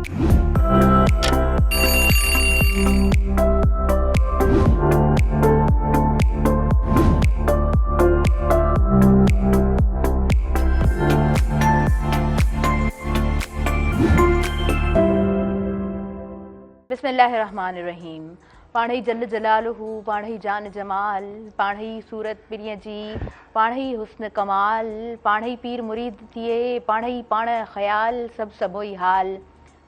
बिस्मिल्लाहिर्रहमानिर्रहीम। पाण ही जल जलालहू, पाण ही जान जमाल, पाण ही सूरत पिरीअ जी, पाण ही हुस्न कमाल, पाण ही पीर मुरीद थिए, पाण ही पाण ख़याल, सभु सबो ई हाल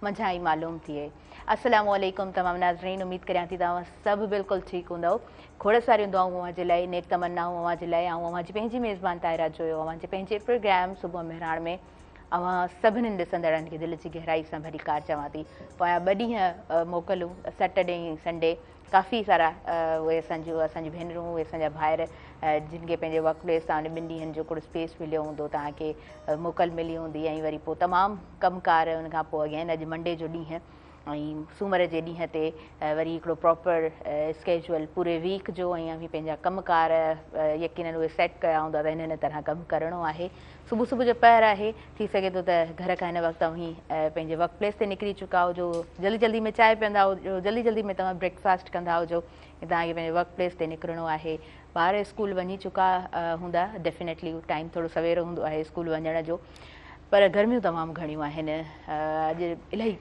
मंझां ई मालूम थिए। अस्सलामु अलैकुम तमामु नाज़रीन, उम्मीद करियां थी तव्हां सभु बिल्कुलु ठीकु हूंदव। खोड़ सारियूं दुआऊं अव्हां जे लाइ, नेक तमन्नाऊं अव्हां जे लाइ। ऐं अव्हां जी पंहिंजी मेज़बान ताहिरा जोयो अव्हां जे पंहिंजे प्रोग्राम सुबुह मेहराण में अव्हां सभिनीनि ॾिसंदड़नि खे दिलि जी गहराई सां भली कार चवां थी। पोयां ॿ ॾींहं मोकलूं, सैटरडे ऐं संडे, काफ़ी सारा उहे असांजी भेनरूं, उहे असांजा भाइर जिन खे पंहिंजे वर्क प्लेस तां 2 ॾींहंनि जो हिकिड़ो स्पेस मिलियो हूंदो, तव्हांखे मोकल मिली हूंदी, ऐं वरी पोइ तमामु कमकार उन खां पोइ अॻियां अॼु मंडे जो ॾींहुं ऐं सूमर जे ॾींहं ते वरी हिकिड़ो प्रॉपर स्केजुअल पूरे वीक जो, ऐं बि पंहिंजा कमकार यकीननि उहे सेट कया हूंदा त हिन तरह कमु करिणो आहे। सुबुह सुबुह जो पहर आहे, थी सघे थो त घर खां हिन वक़्तु तव्हीं पंहिंजे वर्क प्लेस ते निकिरी चुका हुजो, जल्दी जल्दी में चांहि पीअंदा हुजो, जल्दी जल्दी में तव्हां ब्रेकफास्ट कंदा हुजो, तव्हांखे पंहिंजे वर्क प्लेस ते निकिरणो आहे। ॿार स्कूल वञी चुका हूंदा, डेफिनेटली टाइम थोरो सवेर हूंदो आहे स्कूल वञण जो, पर गर्मियूं तमामु घणियूं आहिनि। अॼु इलाही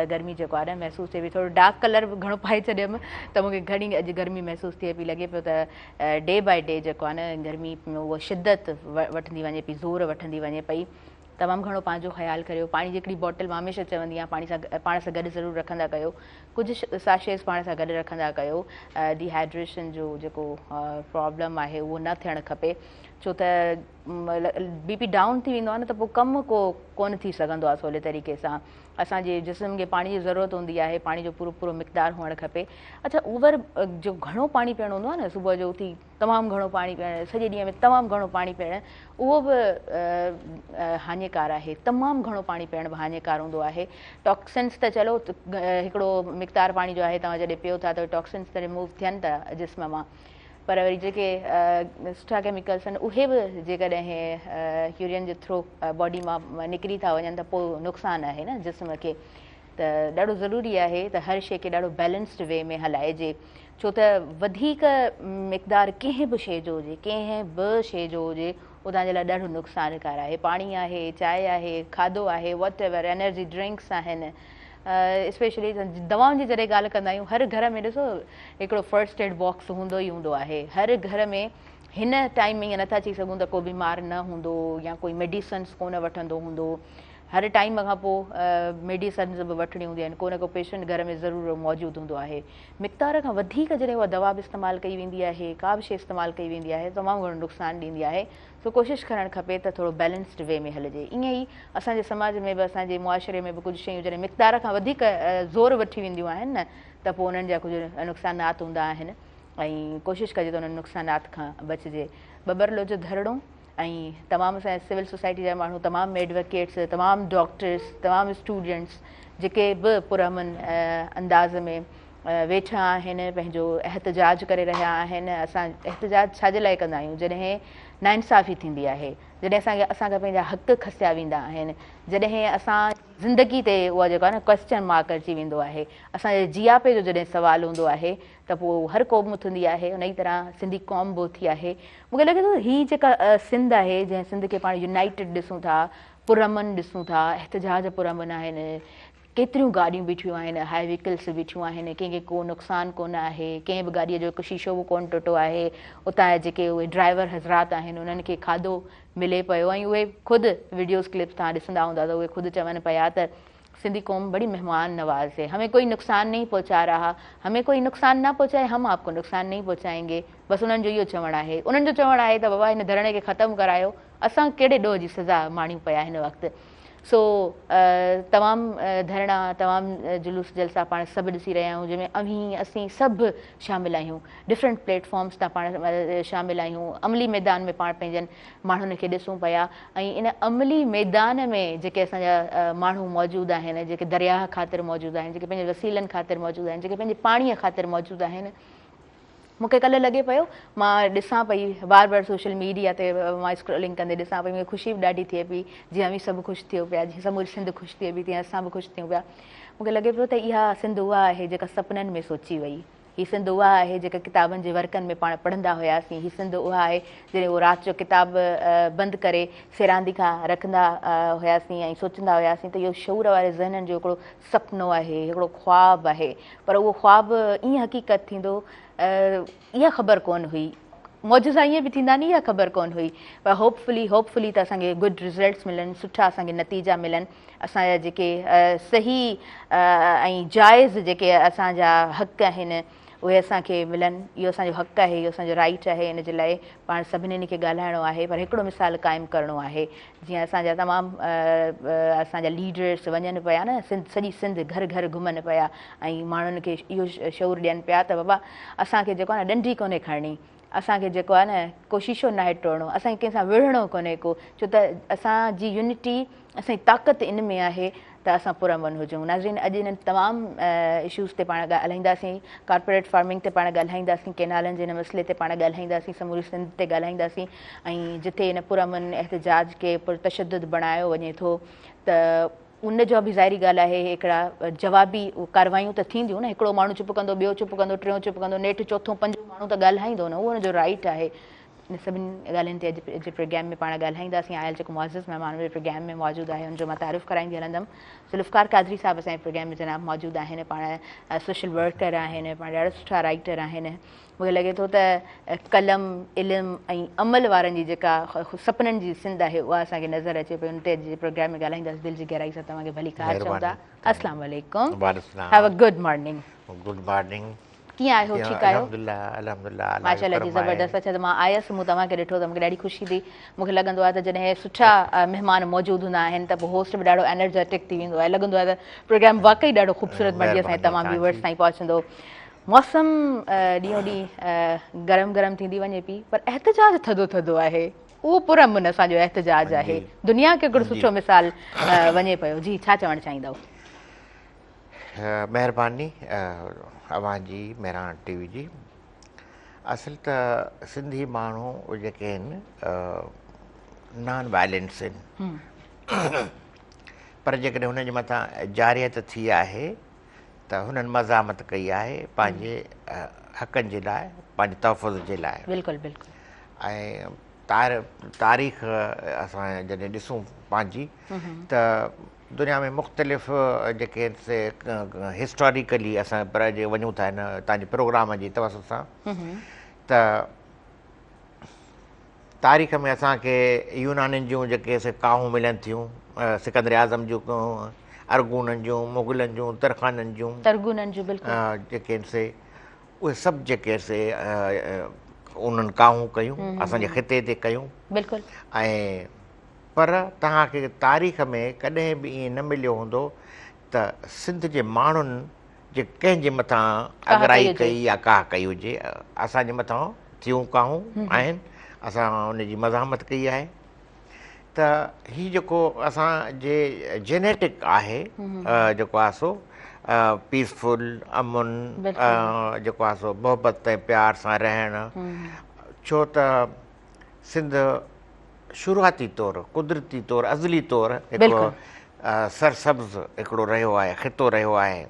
गर्मी जेको आहे न महसूसु थिए पई, थोरो डार्क कलर बि घणो पाए छॾियमि त मूंखे घणी अॼु गर्मी महसूसु थिए पई, लॻे पियो त डे बाय डे जेको आहे न गर्मी में उहा शिदत वठंदी वञे पई, ज़ोर वठंदी वञे पई। तमामु घणो पंहिंजो ख़्यालु करियो। पाणी जी हिकिड़ी बॉटल मां हमेशह चवंदी आहियां पाण सां गॾु ज़रूरु रखंदा कयो, कुझु साशेस पाण सां गॾु रखंदा कयो। डिहाइड्रेशन जो जेको प्रॉब्लम आहे उहो न थियणु खपे, छो त BP डाउन थी वेंदो आहे न त पोइ कमु कोन थी सघंदो आहे सवले तरीक़े सां। असांजे जिस्म खे पाणी जी ज़रूरत हूंदी आहे, पाणी जो पूरो मिक़दारु हुअणु खपे। अच्छा, ओवर जो घणो पाणी पीअणो हूंदो आहे न, सुबुह जो उथी तमामु घणो पाणी पीअणु, सॼे ॾींहं में तमामु घणो पाणी पीअणु, उहो बि हानिकार आहे। तमामु घणो पाणी पीअणु बि हानिकार हूंदो आहे। टॉक्सिन्स त चलो हिकिड़ो मिक़दारु पाणी जो आहे, तव्हां जॾहिं पियो था त टॉक्सिन्स त रिमूव थियनि था जिस्म मां, पर वरी जेके सुठा केमिकल्स आहिनि उहे बि जेकॾहिं यूरिन जे थ्रू बॉडी मां निकिरी था वञनि त पोइ नुक़सानु आहे न जिस्म खे। त ॾाढो ज़रूरी आहे त हर शइ खे ॾाढो बैलेंस्ड वे में हलाइजे, छो त वधीक मिक़दारु कंहिं बि शइ जो हुजे, कंहिं बि शइ जो हुजे, उहो तव्हांजे लाइ ॾाढो नुक़सानुकार आहे। पाणी आहे, चांहि आहे, खाधो आहे, वॉट एवर, एनर्जी ड्रिंक्स आहिनि, स्पेशली दवाउनि जी जॾहिं ॻाल्हि कंदा आहियूं, हर घर में ॾिसो हिकिड़ो फर्स्ट एड बॉक्स हूंदो ई हूंदो आहे। हर घर में हिन टाइम में ईअं नथा चई सघूं त को बीमार न हूंदो या कोई मेडिसन्स कोन वठंदो हूंदो। हर टाइम खां पोइ मेडिसन्स बि वठणी हूंदियूं आहिनि, को न को पेशेंट घर में ज़रूरु मौजूदु हूंदो आहे। मिक़दार खां वधीक जॾहिं उहा दवा बि इस्तेमालु कई वेंदी आहे, का बि शइ इस्तेमालु कई वेंदी आहे, तमामु घणो नुक़सानु ॾींदी आहे। सो कोशिशि करणु खपे त थोरो बैलेंस्ड वे में हलिजे। ईअं ई असांजे समाज में बि, असांजे मुआशिरे में बि कुझु शयूं जॾहिं मिक़दार खां वधीक ज़ोर वठी वेंदियूं आहिनि न, त पोइ उन्हनि जा कुझु नुक़सानात हूंदा आहिनि, ऐं कोशिशि कजे त उन्हनि नुक़सानात खां बचिजे। बबरलो जो धरणो ऐं तमामु असांजे सिविल सोसाइटी जा माण्हू, तमामु एडवोकेट्स, तमामु डॉक्टर्स, तमामु स्टूडेंट्स जेके बि पुरअमन अंदाज़ में वेठा आहिनि, पंहिंजो एहतजाज करे रहिया आहिनि। असां एहतजाज छाजे लाइ कंदा आहियूं? जॾहिं नाइंसाफ़ी थींदी आहे, जॾहिं असांखा पंहिंजा हक़ खसिया वेंदा आहिनि, जॾहिं असां ज़िंदगी ते उहा जेको आहे न क्वेश्चन मार्क अची वेंदो आहे, असांजे जियापे जो जॾहिं सुवालु हूंदो आहे, त पोइ हर क़ौम उथंदी आहे। उन ई तरह सिंधी क़ौम बि उथी आहे। मूंखे लॻे थो हीअ जेका सिंध आहे, जंहिं सिंध खे पाण यूनाइटेड ॾिसूं था, पुरअमन ॾिसूं था, एहतजाज पुरअमन आहिनि, केतिरियूं गाॾियूं बीठियूं आहिनि, हाई व्हीकल्स बीठियूं आहिनि, कंहिंखे को नुक़सानु कोन आहे, कंहिं बि गाॾीअ जो हिकु शीशो बि कोन टुटो आहे। उतां जा जेके उहे ड्राइवर हज़रात आहिनि, उन्हनि खे खाधो मिले पियो, ऐं उहे ख़ुदि वीडियोज़ क्लिप्स तव्हां ॾिसंदा हूंदा त उहे ख़ुदि चवनि पिया त सिंधी कौम बड़ी मेहमान नवाज है, हमें कोई नुक़सान नहीं पहुंचा रहा, हमें कोई नुक़सान ना पहुंचाए, हम आपको नुक़सान नहीं पहुंचाएंगे। बसि उन्हनि जो इहो चवणु आहे। उन्हनि जो चवणु आहे त बाबा हिन धरणे खे ख़तमु करायो, असां कहिड़े ॾोह जी सज़ा माणियूं पिया हिन वक़्तु। सो तमामु धरणा, तमामु जुलूस जलसा पाण सभु ॾिसी रहिया आहियूं, जंहिंमें असीं सभु शामिलु आहियूं, डिफरेंट प्लेटफॉर्म्स तां पाण शामिलु आहियूं। अमली मैदान में पाण पंहिंजनि माण्हुनि खे ॾिसूं पिया, ऐं इन अमली मैदान में जेके असांजा माण्हू मौजूदु आहिनि, जेके दरियाह ख़ातिर मौजूदु आहिनि, जेके पंहिंजे वसीलनि ख़ातिर मौजूदु आहिनि, जेके पंहिंजे पाणीअ ख़ातिर मौजूदु आहिनि, मूंखे कल्ह लॻे पियो मां ॾिसां पई बार बार सोशल मीडिया ते मां स्क्रॉलिंग कंदे ॾिसां पई, मूंखे ख़ुशी बि ॾाढी थिए पई, जीअं बि सभु ख़ुशि थियो पिया, जीअं समूरी सिंध ख़ुशि थिए पई तीअं असां बि ख़ुशि थियूं पिया। मूंखे लॻे पियो त इहा सिंध उहा आहे जेका सपननि में सोची वई, हीअ सिंध उहा आहे जेका किताबनि जे वर्कनि में पाण पढ़ंदा हुआसीं, हीअ सिंध उहा आहे जॾहिं उहो राति जो किताब बंदि करे सिरांदी खां रखंदा हुआसीं ऐं सोचंदा हुआसीं त इहो शऊर वारे ज़हननि जो हिकिड़ो सुपिनो आहे, हिकिड़ो ख़्वाबु आहे, पर उहो ख़्वाबु ईअं हक़ीक़त थींदो इहा ख़बर कोन हुई। मौजूज़ा ईअं बि थींदा नी, इहा ख़बर कोन हुई, पर होपफुली त असांखे गुड रिज़ल्ट्स मिलनि, सुठा असांखे नतीजा मिलनि, असांजा जेके सही ऐं जाइज़ जेके असांजा हक़ आहिनि उहे असांखे मिलनि, इहो असांजो हक़ु आहे, इहो असांजो राइट आहे। इन जे लाइ पाण सभिनीनि खे ॻाल्हाइणो आहे, पर हिकिड़ो मिसाल क़ाइमु करिणो आहे। जीअं असांजा तमामु असांजा लीडर्स वञनि पिया न, सॼी सिंध घर घर घुमनि पिया ऐं माण्हुनि खे इहो शऊर ॾियनि पिया त बाबा असांखे जेको आहे न ॾंडी कोन्हे खणणी, असांखे जेको आहे न को शीशो नाहे टोड़णो, असांखे कंहिंसां विढ़णो कोन्हे को, छो त असांजी यूनिटी असांजी ताक़त इन में आहे त असां पुरअमन हुजूं। नाज़रीन, अॼु इन्हनि तमामु इशूज़ ते पाण ॻाल्हाईंदासीं, कॉर्पोरेट फार्मिंग ते पाण ॻाल्हाईंदासीं, केनालनि जे हिन मसइले ते पाण ॻाल्हाईंदासीं, समूरी सिंध ते ॻाल्हाईंदासीं, ऐं जिथे हिन पुरअमन एहतजाज खे पुरतशद्दुद बणायो वञे थो त उन जो बि ज़ाहिरी ॻाल्हि आहे हिकिड़ा जवाबी कारवायूं त थींदियूं न, हिकिड़ो माण्हू चुप कंदो, ॿियो चुप कंदो, टियों चुप कंदो, नेठि चोथों पंजो माण्हू त ॻाल्हाईंदो न, उहो हुनजो राइट आहे। इन सभिनी ॻाल्हियुनि ते अॼु जे प्रोग्राम में पाण ॻाल्हाईंदासीं। आयल जेको मुअज़्ज़िज़ महिमान मुंहिंजे प्रोग्राम में मौजूदु आहे हुनजो मां तारीफ़ कराईंदी हलंदमि। ज़ुल्फ़कार क़ादरी साहिबु असांजे प्रोग्राम में जनाब मौजूदु आहिनि, पाण सोशल वर्कर आहिनि, पाण ॾाढा सुठा राइटर आहिनि। मूंखे लॻे थो त कलम, इल्मु ऐं अमल वारनि जी जेका सपननि जी सिंध आहे उहा असांखे नज़र अचे पई। उन ते अॼु जे प्रोग्राम में ॻाल्हाईंदासीं। दिलि जी गहराई सां तव्हांखे भली कार चऊं था। अस्सलाम वालेकुम, have a good morning. Good morning. कीअं आहियो? ठीकु आहियो? अल्हम्दुलिल्लाह माशाल्लाह जी, ज़बरदस्त। अच्छा, त मां आयसि, मूं तव्हांखे ॾिठो त मूंखे ॾाढी ख़ुशी थी। मूंखे लॻंदो आहे त जॾहिं सुठा महिमान मौजूदु हूंदा आहिनि त पोइ होस्ट बि ॾाढो एनर्जेटिक थी वेंदो आहे, लॻंदो आहे त प्रोग्राम वाक़ई ॾाढो ख़ूबसूरत मर्ज़ीअ सां तमामु व्यूअर्स ताईं पहुचंदो। मौसम ॾींहों ॾींहुं गरम गरम थींदी वञे पई, पर एहतजाज थधो थधो आहे, उहो पुरअमन असांजो एहतजाज आहे, दुनिया खे हिकिड़ो सुठो मिसाल वञे पियो। जी, छा चवणु चाहींदव? महिरबानी अवां जी, मेहरान टीवी जी। असल त सिंधी माण्हू जेके आहिनि नॉन वायलेंस आहिनि, पर जेकॾहिं हुनजे मथां जारियत थी आहे त हुननि मज़ामत कई आहे पंहिंजे हक़नि जे लाइ, पंहिंजे तहफ़ुज़ जे लाइ। बिल्कुलु बिल्कुलु। ऐं तारीख़ असां जॾहिं ॾिसूं पंहिंजी त दुनिया में मुख़्तलिफ़ जेके से हिस्टोरिकली असां पर जे वञूं था हिन तव्हांजे प्रोग्राम जी तवसुल सां, त तारीख़ में असांखे यूनानियुनि जूं जेके से काहूं मिलनि थियूं, सिकंदर आज़म जूं, अरगूननि जूं, मुग़लनि जूं, तरखाननि जूं, जेके आहिनि से उहे सभु जेके से उन्हनि काहूं कयूं, असांजे ख़िते ते कयूं। बिल्कुलु। ऐं पर तव्हांखे तारीख़ में कॾहिं बि ईअं न मिलियो हूंदो त सिंध जे माण्हुनि जे कंहिंजे मथां अगराई कई या काह कई हुजे। असांजे मथां थियूं काहूं आहिनि, असां उनजी मज़ामत कई आहे। त हीउ जेको असांजे जेनेटिक आहे जेको आहे सो पीसफुल, अमुन, जेको आहे सो मोहबत ऐं प्यार सां रहणु, छो त सिंध शुरूआती तौरु, कुदरती तौरु, अज़ली तौरु हिकिड़ो सरसब्ज़ हिकिड़ो रहियो आहे, ख़ितो रहियो आहे।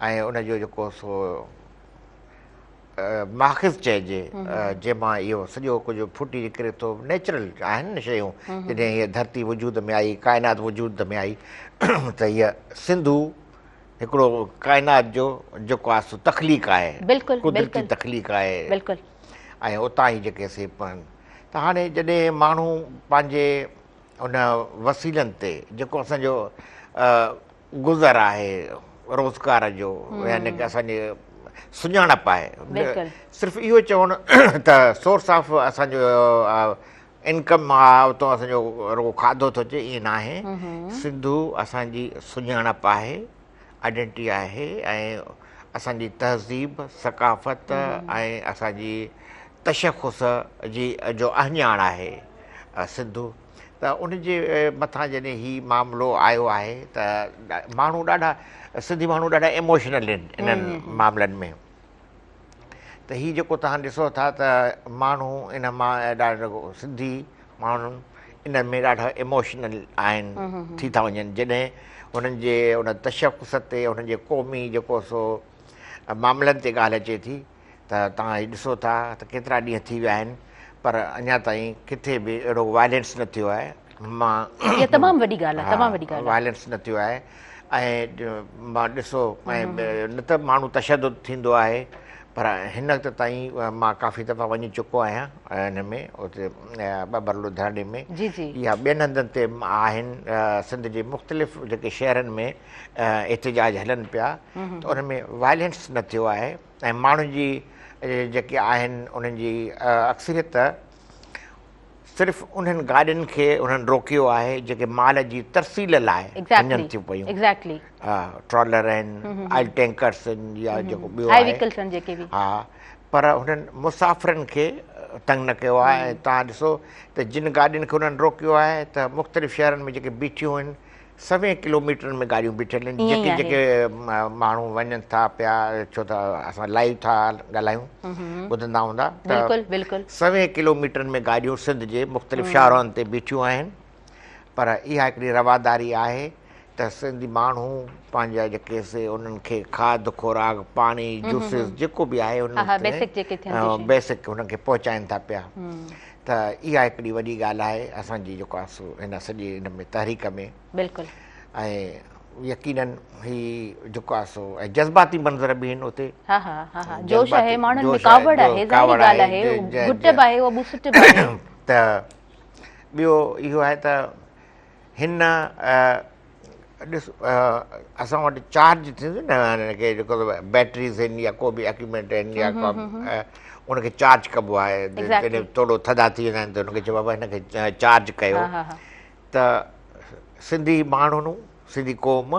ऐं उनजो जेको सो माख़िज़ चइजे जंहिंमां इहो सॼो कुझु फुटी निकिरे थो, नेचुरल आहिनि न शयूं। जॾहिं हीअ धरती वजूद में आई, काइनात वजूद में आई, त हीअ सिंधू हिकिड़ो काइनात जो जेको आहे सो तख़लीक़ आहे, कुदरती तख़लीक़ आहे। ऐं उतां ई जेके से त हाणे जॾहिं माण्हू पंहिंजे उन वसीलनि ते जेको असांजो गुज़र आहे रोज़गार जो, यानी की असांजे सुञाणप आहे, सिर्फ़ु इहो चवणु त सोर्स ऑफ असांजो इनकम आहे, उतां असांजो रुॻो खाधो थो अचे, ईअं न आहे। सिंधू असांजी सुञाणप आहे, आइडेंटिटी आहे, ऐं असांजी तहज़ीब, सकाफ़त ऐं असांजी तशख़ुस जी जो अहञाण आहे सिंधू। त उनजे मथां जॾहिं हीउ मामिलो आयो आहे त माण्हू ॾाढा, सिंधी माण्हू ॾाढा इमोशनल आहिनि इन्हनि मामलनि में। त त हीउ जेको तव्हां ॾिसो था त माण्हू इन मां ॾाढो सिंधी माण्हुनि इन में ॾाढा इमोशनल आहिनि थी था वञनि जॾहिं हुननि जे उन तशख़ुस ते हुननि जे क़ौमी जेको सो मामलनि ते ॻाल्हि अचे थी त तव्हां हीउ ॾिसो था त केतिरा ॾींहं थी विया आहिनि पर अञा ताईं किथे बि अहिड़ो वायलेंस न थियो आहे इहा तमामु वॾी ॻाल्हि आहे, तमामु वॾी ॻाल्हि आहे। वायलेंस न थियो आहे ऐं मां ॾिसो ऐं न त माण्हू तशदुद थींदो आहे पर हिन वक़्त ताईं मां काफ़ी दफ़ा वञी चुको आहियां हिन में उते बबर लुधियाणे में जी जी या ॿियनि हंधनि ते आहिनि सिंध जे मुख़्तलिफ़ जेके शहरनि में एहतिजाज हलनि पिया त उन में वायलेंस न थियो आहे ऐं माण्हुनि जी जेके आहिनि उन्हनि जी अक्सरियत सिर्फ़ु उन्हनि गाॾियुनि खे उन्हनि रोकियो आहे जेके माल जी तरसील लाइ वञनि थियूं पयूं। एग्ज़ैक्टली हा ट्रॉलर आहिनि ऑयल टैंकर्स आहिनि या जेको ॿियो हाई आहे व्हीकल्स आहिनि जेके बि हा पर हुननि मुसाफ़िरनि खे तंग न कयो आहे ऐं तव्हां ॾिसो त जिन गाॾियुनि खे हुननि रोकियो आहे त मुख़्तलिफ़ शहरनि में जेके बीठियूं आहिनि 100 किलोमीटरनि में गाॾियूं बीठल आहिनि ईअं ई जेके आहे। जेके माण्हू वञनि था पिया छो त असां लाइव था ॻाल्हायूं ॿुधंदा हूंदा बिल्कुलु बिल्कुलु 100 किलोमीटरनि में गाॾियूं सिंध जे मुख़्तलिफ़ शहरनि ते बीठियूं आहिनि पर इहा हिकिड़ी रवादारी आहे त सिंधी माण्हू पंहिंजा जेके से उन्हनि खे खाद खुराक पाणी जूसिस जेको बि आहे बेसिक जेके थियनि थियूं बेसिक उनखे पहुचाइनि था पिया त इहा हिकिड़ी वॾी ॻाल्हि आहे असांजी जेको आहे सो हिन सॼी हिन में तहरीक में बिल्कुलु ऐं यकीनन ही जेको आहे सो ऐं जज़्बाती मंज़र बि आहिनि उते हा हा हा हा जोश आहे माण्हुनि में जोश आहे, कावड़ आहे कावड़ ज़ाहिरी ॻाल्हि आहे, आहे गुटब आहे उहा ॿुसटब आहे त ॿियो इहो आहे त हिन ॾिस असां वटि चार्ज थींदो न हिनखे जेको बैटरीज़ आहिनि या को बि एक्यूपमेंट आहिनि या को उनखे चार्ज कबो आहे जॾहिं थोरो थधा थी वेंदा आहिनि त उनखे चइबो आहे हिनखे चार्ज कयो त सिंधी माण्हुनि सिंधी क़ौम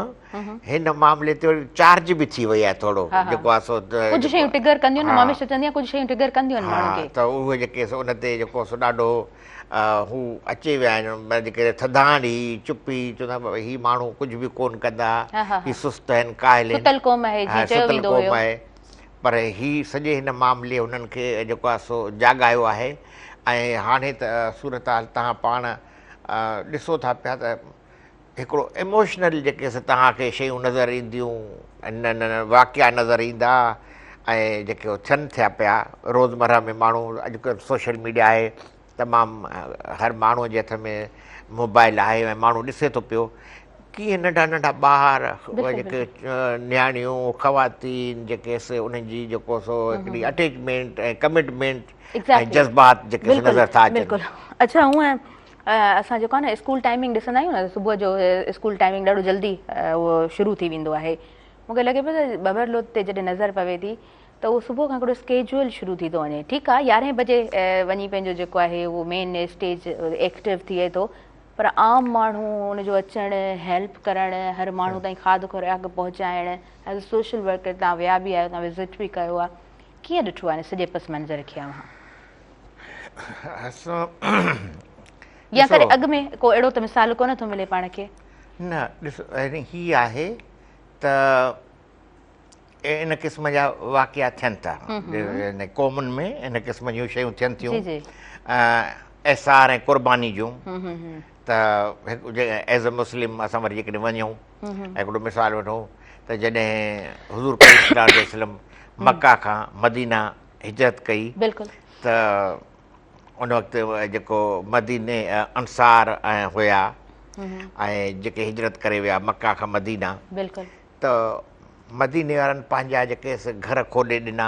हिन मामले ते वरी चार्ज बि थी वई आहे थोरो जेको आहे सो कुझु शयूं ट्रिगर कंदियूं आहिनि मां हमेशह चवंदी आहियां कुझु शयूं ट्रिगर कंदियूं आहिनि माण्हुनि खे त उहे जेके उन ते जेको सो ॾाढो हू अची विया आहिनि जेके थधाणी चुपी चवंदा हीअ माण्हू कुझु बि कोन कंदा हीअ सुस्त आहिनि काहिल सुतल क़ौम आहे जीअं चयो वेंदो हुयो आहे पर हीअ सॼे हिन मामले हुननि खे जेको आहे सो जाॻायो आहे ऐं हाणे त सूरत हाल तव्हां पाण ॾिसो था पिया त हिकिड़ो इमोशनल जेके तव्हांखे शयूं नज़र ईंदियूं न वाक़िया नज़र ईंदा ऐं जेके थियनि थिया पिया रोज़मर्रा में माण्हू अॼुकल्ह सोशल मीडिया आहे तमामु हर माण्हूअ जे हथ में मोबाइल आहे ऐं माण्हू ॾिसे थो पियो कीअं नंढा नंढा ॿार जेके नियाणियूं ख़वातीन जेके उन्हनि जी जेको सो हिकिड़ी अटैचमेंट ऐं कमिटमेंट ऐं जज़्बात जेके नज़र था अचनि। अच्छा हूअं असां जेको आहे न स्कूल टाइमिंग ॾिसंदा आहियूं न सुबुह जो स्कूल टाइमिंग ॾाढो जल्दी उहो शुरू थी वेंदो आहे मूंखे लॻे पियो त बबर लोध ते जॾहिं नज़र पवे थी त उहो सुबुह खां हिकिड़ो स्केजुअल शुरू थी थो वञे ठीकु आहे 11 बजे वञी पंहिंजो जेको आहे उहो मेन स्टेज एक्टिव थिए थो पर आम माण्हू हुनजो अचणु हेल्प करणु हर माण्हू ताईं खाद खुराक पहुचाइणु एज़ अ सोशल वर्कर तव्हां विया बि आहियो तव्हां विज़िट बि कयो आहे कीअं ॾिठो आहे सॼे पस मंज़र खे या करे अॻु में को अहिड़ो त मिसाल कोन थो मिले पाण खे न ॾिसो हीअ आहे त इन क़िस्म जा वाक़िया थियनि था इन क़ौमुनि में इन क़िस्म जूं शयूं थियनि थियूं एसार ऐं क़ुर्बानी जूं त एज़ अ मुस्लिम असां वरी जेकॾहिं वञूं हिकिड़ो मिसाल वठूं त जॾहिं हुज़ूर वसल्लम मक्का खां मदीना हिजरत कई त उन वक़्तु जेको मदीने अंसार हुया ऐं जेके हिजरत करे विया मक्का खां मदीना त मदीने वारनि पंहिंजा जेके घर खोले ॾिना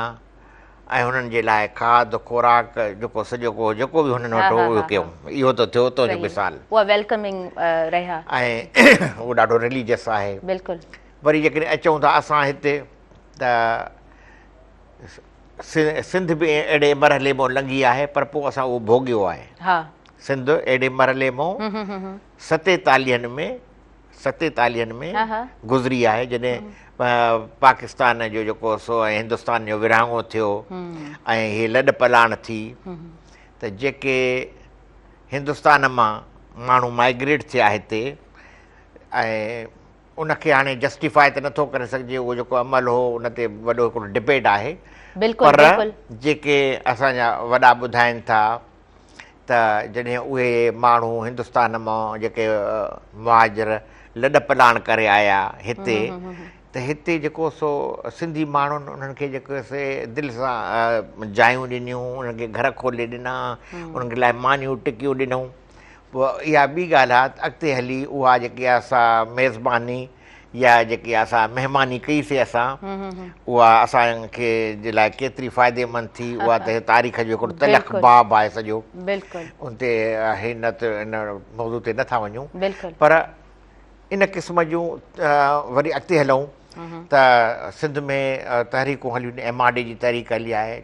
ऐं हुननि जे लाइ खाद खुराक जेको सॼो को जेको बि हुननि वटि उहो कयो इहो त थियो तो मिसाल ऐं उहो ॾाढो रिलीजियस आहे वरी जेकॾहिं अचूं था असां हिते त सिंध बि अहिड़े मरहले मां लंघी आहे पर पोइ असां उहो भोॻियो आहे सिंध अहिड़े मरहले मां 47 में गुज़री आहे जॾहिं पाकिस्तान जो जेको सो ऐं हिंदुस्तान जो विरहाङो थियो ऐं हीअ लॾ पलाण थी त जेके हिंदुस्तान मां माण्हू माइग्रेट थिया हिते ऐं उनखे हाणे जस्टिफाई त नथो करे सघिजे, उहो जेको अमल हो उन ते वॾो हिकिड़ो डिबेट आहे। बिल्कुलु पर बिल्कुलु जेके असांजा वॾा ॿुधाइनि था त जॾहिं उहे माण्हू हिंदुस्तान मां जेके मुहाजिर लॾ पलाण करे आया हिते, त हिते जेको सो सिंधी माण्हुनि उन्हनि खे जेको से दिलि सां जायूं ॾिनियूं, उन्हनि खे घर खोले ॾिना, उन्हनि खे लाइ मानियूं टिकियूं ॾिनऊं। पोइ इहा ॿी ॻाल्हि आहे त अॻिते हली उहा जेकी असां मेज़बानी या जेकी असां महिमानी कईसीं असां, उहा असांखे जे लाइ केतिरी फ़ाइदेमंद थी, उहा त तारीख़ जो हिकिड़ो तलख बाब आहे सॼो। बिल्कुलु उन ते हिन इन मौज़ू ते नथा वञूं, बिल्कुलु पर इन क़िस्म जूं वरी अॻिते हलूं त सिंध में तहरीकूं हलियूं, MRD जी तहरीक हली आहे,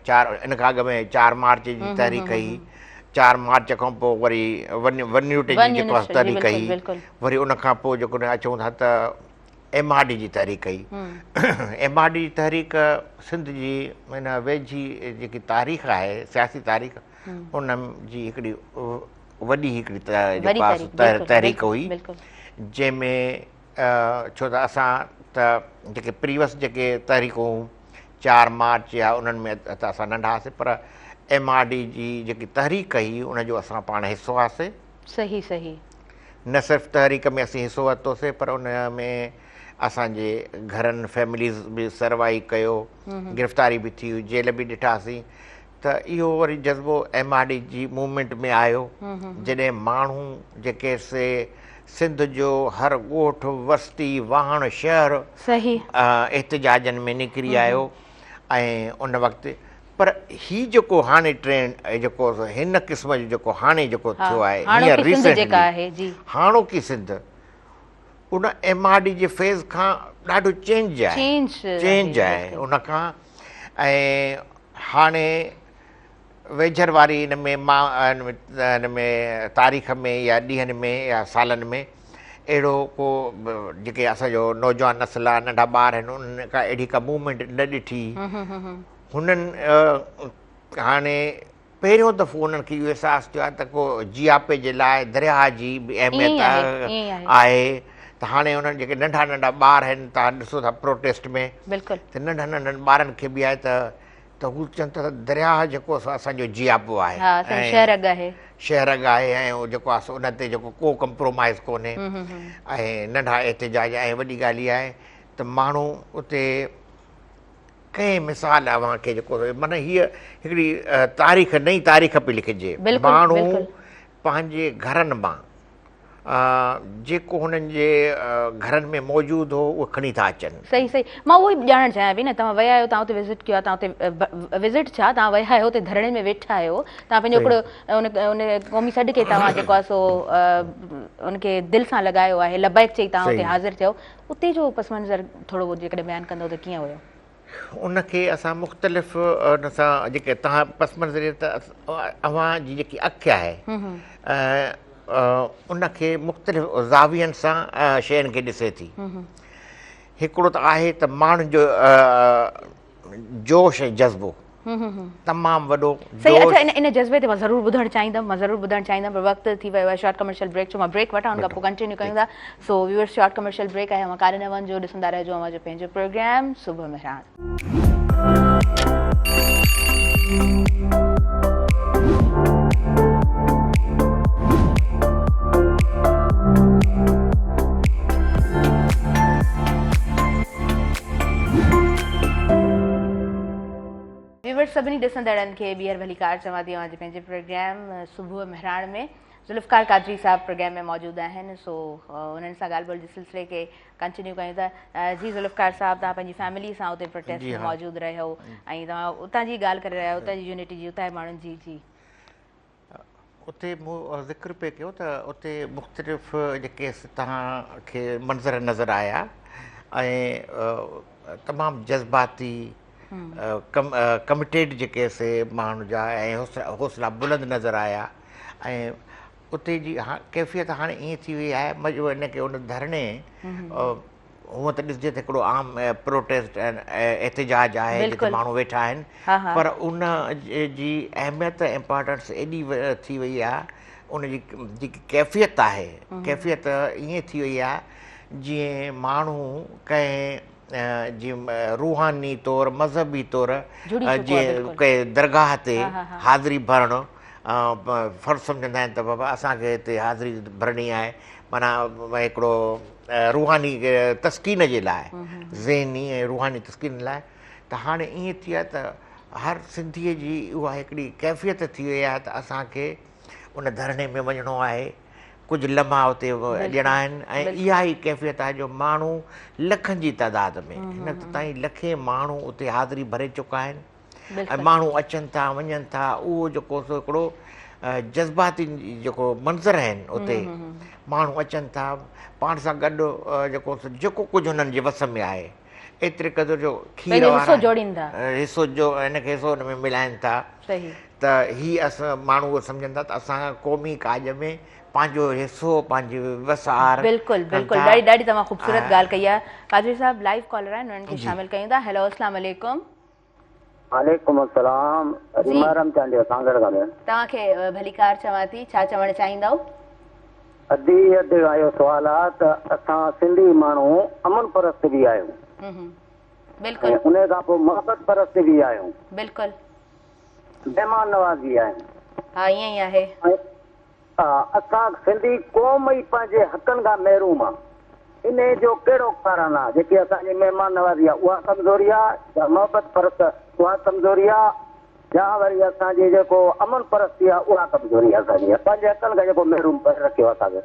इन खां अॻु में 4 मार्च जी तहरीक कई, 4 मार्च खां पोइ वरी वन यूनिट जी जेको आहे तहरीक कई, वरी उन खां पोइ जेको अचूं था त MRD जी तहरीक कई। MRD जी तहरीक सिंध जी इन वेझी जेकी तारीख़ आहे, सियासी तारीख़, उन जी हिकिड़ी वॾी हिकिड़ी तहरीक हुई, जंहिंमें छो त असां त जेके प्रीवियस जेके तहरीकूं 4 मार्च या उन्हनि में त असां नंढा हुआसीं, पर MRD जी जेकी तहरीक कई उनजो असां पाण हिसो हुआसीं। सही सही। न सिर्फ़ु तहरीक में असीं हिसो वरितोसीं, पर उन में असांजे घरनि फैमिलीज़ बि सर्वाइव कयो, गिरफ़्तारी बि थी हुई, जेल बि ॾिठासीं। त इहो वरी जज़्बो MRD जी मूवमेंट में आयो, जॾहिं माण्हू जेके से सिंध जो हर ॻोठ वस्ती वाहण शहर एहतिजाजनि में निकिरी आयो। ऐं उन वक़्तु पर ही जेको हाणे ट्रेंड जेको हिन क़िस्म जो जेको हाणे जेको थियो आहे, हाणोकी सिंध, उन MRD जे फेज़ खां ॾाढो चेंज आहे उन खां। ऐं हाणे वेझर वारी हिन में तारीख़ में या ॾींहंनि में या सालनि में अहिड़ो को जेके असांजो नौजवान नस्ल आहे, नंढा ॿार आहिनि, उन्हनि खां अहिड़ी का मूवमेंट न ॾिठी। हुननि हाणे पहिरियों दफ़ो उन्हनि खे इहो अहसासु थियो आहे त को जियापे जे लाइ दरिया जी बि अहमियत आहे। त हाणे उन्हनि जेके नंढा नंढा ॿार आहिनि, तव्हां ॾिसो था प्रोटेस्ट में, त नंढनि नंढनि ॿारनि खे बि आहे त हू चवनि था त दरिया जेको असांजो जियापो आहे, शहर अॻु आहे, ऐं उहो जेको आहे उन ते जेको को कम्प्रोमाइज़ कोन्हे। ऐं नंढा एहतिजाज, ऐं वॾी ॻाल्हि इहा आहे त माण्हू उते कंहिं मिसाल अव्हांखे जेको माना हीअ हिकिड़ी तारीख़, नई तारीख़ पई लिखिजे। माण्हू पंहिंजे घरनि मां जेको हुननि जे घरनि में मौजूदु हो उहो खणी था अचनि। सही सही। मां उहो ई ॼाणणु चाहियां पई न, तव्हां विया आहियो, तव्हां हुते विज़िट कयो आहे, तव्हां हुते विज़िट छा, तव्हां विया आहियो हुते धरणे में वेठा आहियो, तव्हां पंहिंजो हिकिड़ो उन क़ौमी सॾ खे तव्हां जेको आहे सो उनखे दिलि सां लॻायो आहे, लबैक चई तव्हां हुते हाज़िर थियो, उते जो पस मंज़र थोरो जेकॾहिं बयानु कंदो त कीअं हुयो? उनखे असां मुख़्तलिफ़ उन सां जेके तव्हां पस मंज़र त अव्हां जी जेकी अखि आहे उनखे मुख़्तलिफ़ ज़ावियनि सां शयुनि खे ॾिसे थी। हिकिड़ो त आहे त माण्हुनि जो जोश ऐं जज़्बो तमामु वॾो। अच्छा, इन जज़्बे ते मां ज़रूरु ॿुधणु चाहींदमि, पर वक़्तु थी वियो आहे शॉर्ट कमर्शियल ब्रेक जो। मां ब्रेक वठां, उन खां पोइ कंटिन्यू कयूं था। So viewers, short commercial break आहे, काॾे न वञिजो, ॾिसंदा रहिजो अव्हां जो पंहिंजो प्रोग्राम सुबुह मेहरान। सभिनी ॾिसंदड़नि खे ॿीहर भली कार चवां थी, अव्हांजे पंहिंजे प्रोग्राम सुबुह मेहरान में ज़ुल्फ़कार कादरी साहब प्रोग्राम में मौजूदु आहिनि। सो उन्हनि सां ॻाल्हि ॿोल जे सिलसिले खे कंटिन्यू कयूं था। जी ज़ुल्फ़कार साहब, तव्हां पंहिंजी फैमिली सां उते प्रोटेस्ट में मौजूदु रहियो ऐं तव्हां उतां जी ॻाल्हि करे रहिया आहियो, उतां जी यूनिटी जी, उतां जे माण्हुनि जी। जी, उते मूं ज़िक्र पिए कयो त उते मुख़्तलिफ़ जेके तव्हांखे मंज़र नज़र आया ऐं तमामु जज़्बाती कमिटेड जेके से माण्हू जा ऐं हौसला बुलंद नज़र आया। ऐं उते जी कैफ़ियत हाणे ईअं थी वई आहे, मज़ो इनखे उन धरणे हूअं त ॾिसजे त हिकिड़ो आम प्रोटेस्ट एहतिजाज आहे जिते माण्हू वेठा आहिनि, पर उन जी अहमियत ऐं इम्पोर्टेंस एॾी थी वई आहे, उनजी जेकी कैफ़ियत आहे, कैफ़ियत ईअं थी वई आहे जीअं माण्हू कंहिं जीअं रूहानी तौरु मज़हबी तौरु जीअं कंहिं दरगाह ते हाज़िरी भरणु फ़र्ज़ु सम्झंदा आहिनि त बाबा असांखे हिते हाज़िरी भरणी आहे, माना हिकिड़ो रूहानी तस्कीन जे लाइ, ज़हनी ऐं रूहानी तस्कीन लाइ। त हाणे ईअं थी आहे त हर सिंधीअ जी उहा हिकिड़ी कैफ़ियत थी वई आहे त असांखे उन धरणे में वञिणो आहे, कुझु लम्हा उते ॾियणा आहिनि ऐं इहा ई कैफ़ियत आहे जो माण्हू लखनि जी तइदाद में हिन ताईं लखे माण्हू उते हाज़िरी भरे चुका आहिनि ऐं माण्हू अचनि था वञनि था। उहो जेको सो हिकिड़ो जज़्बाती जेको मंज़र आहिनि उते माण्हू अचनि था पाण सां गॾु जेको कुझु हुननि जे वस में आहे एतिरे क़दुरु जो खीर हिसो जो हिनखे हिसो हुन में मिलाइनि था त हीअ असां माण्हू सम्झनि था त असां क़ौमी काज में पंहिंजो हिसो पंहिंजी वसार। बिल्कुलु बिल्कुलु, ॾाढी तमामु ख़ूबसूरत ॻाल्हि कई आहे। कादरी साहब लाइव कॉलर आहिनि, उन्हनि खे शामिल कयूं था। हेलो, अस्सलाम वालेकुम। वालेकुम अस्सलाम। तव्हांखे भलीकार चवां थी, छा चवणु चाहींदव? अधु आयो सुवाल आहे त असां सिंधी माण्हू अमन परस्त बि आहियूं, बिल्कुलु, उन खां पोइ मोहबत परस्त बि आहियूं, बिल्कुलु, महिमान नवाज़ी आहियूं। हा, ईअं ई आहे। असां सिंधी क़ौम ई पंहिंजे हक़नि खां महरूम आहे। इन जो कहिड़ो कारण आहे? जेकी असांजी महिमान नवाज़ी आहे उहा कमज़ोरी आहे, या मोहबत परस्त उहा कमज़ोरी आहे, या वरी असांजी जेको अमन परस्ती आहे उहा कमज़ोरी आहे असांजी? पंहिंजे हक़नि खां जेको महरूम करे रखियो आहे असांखे।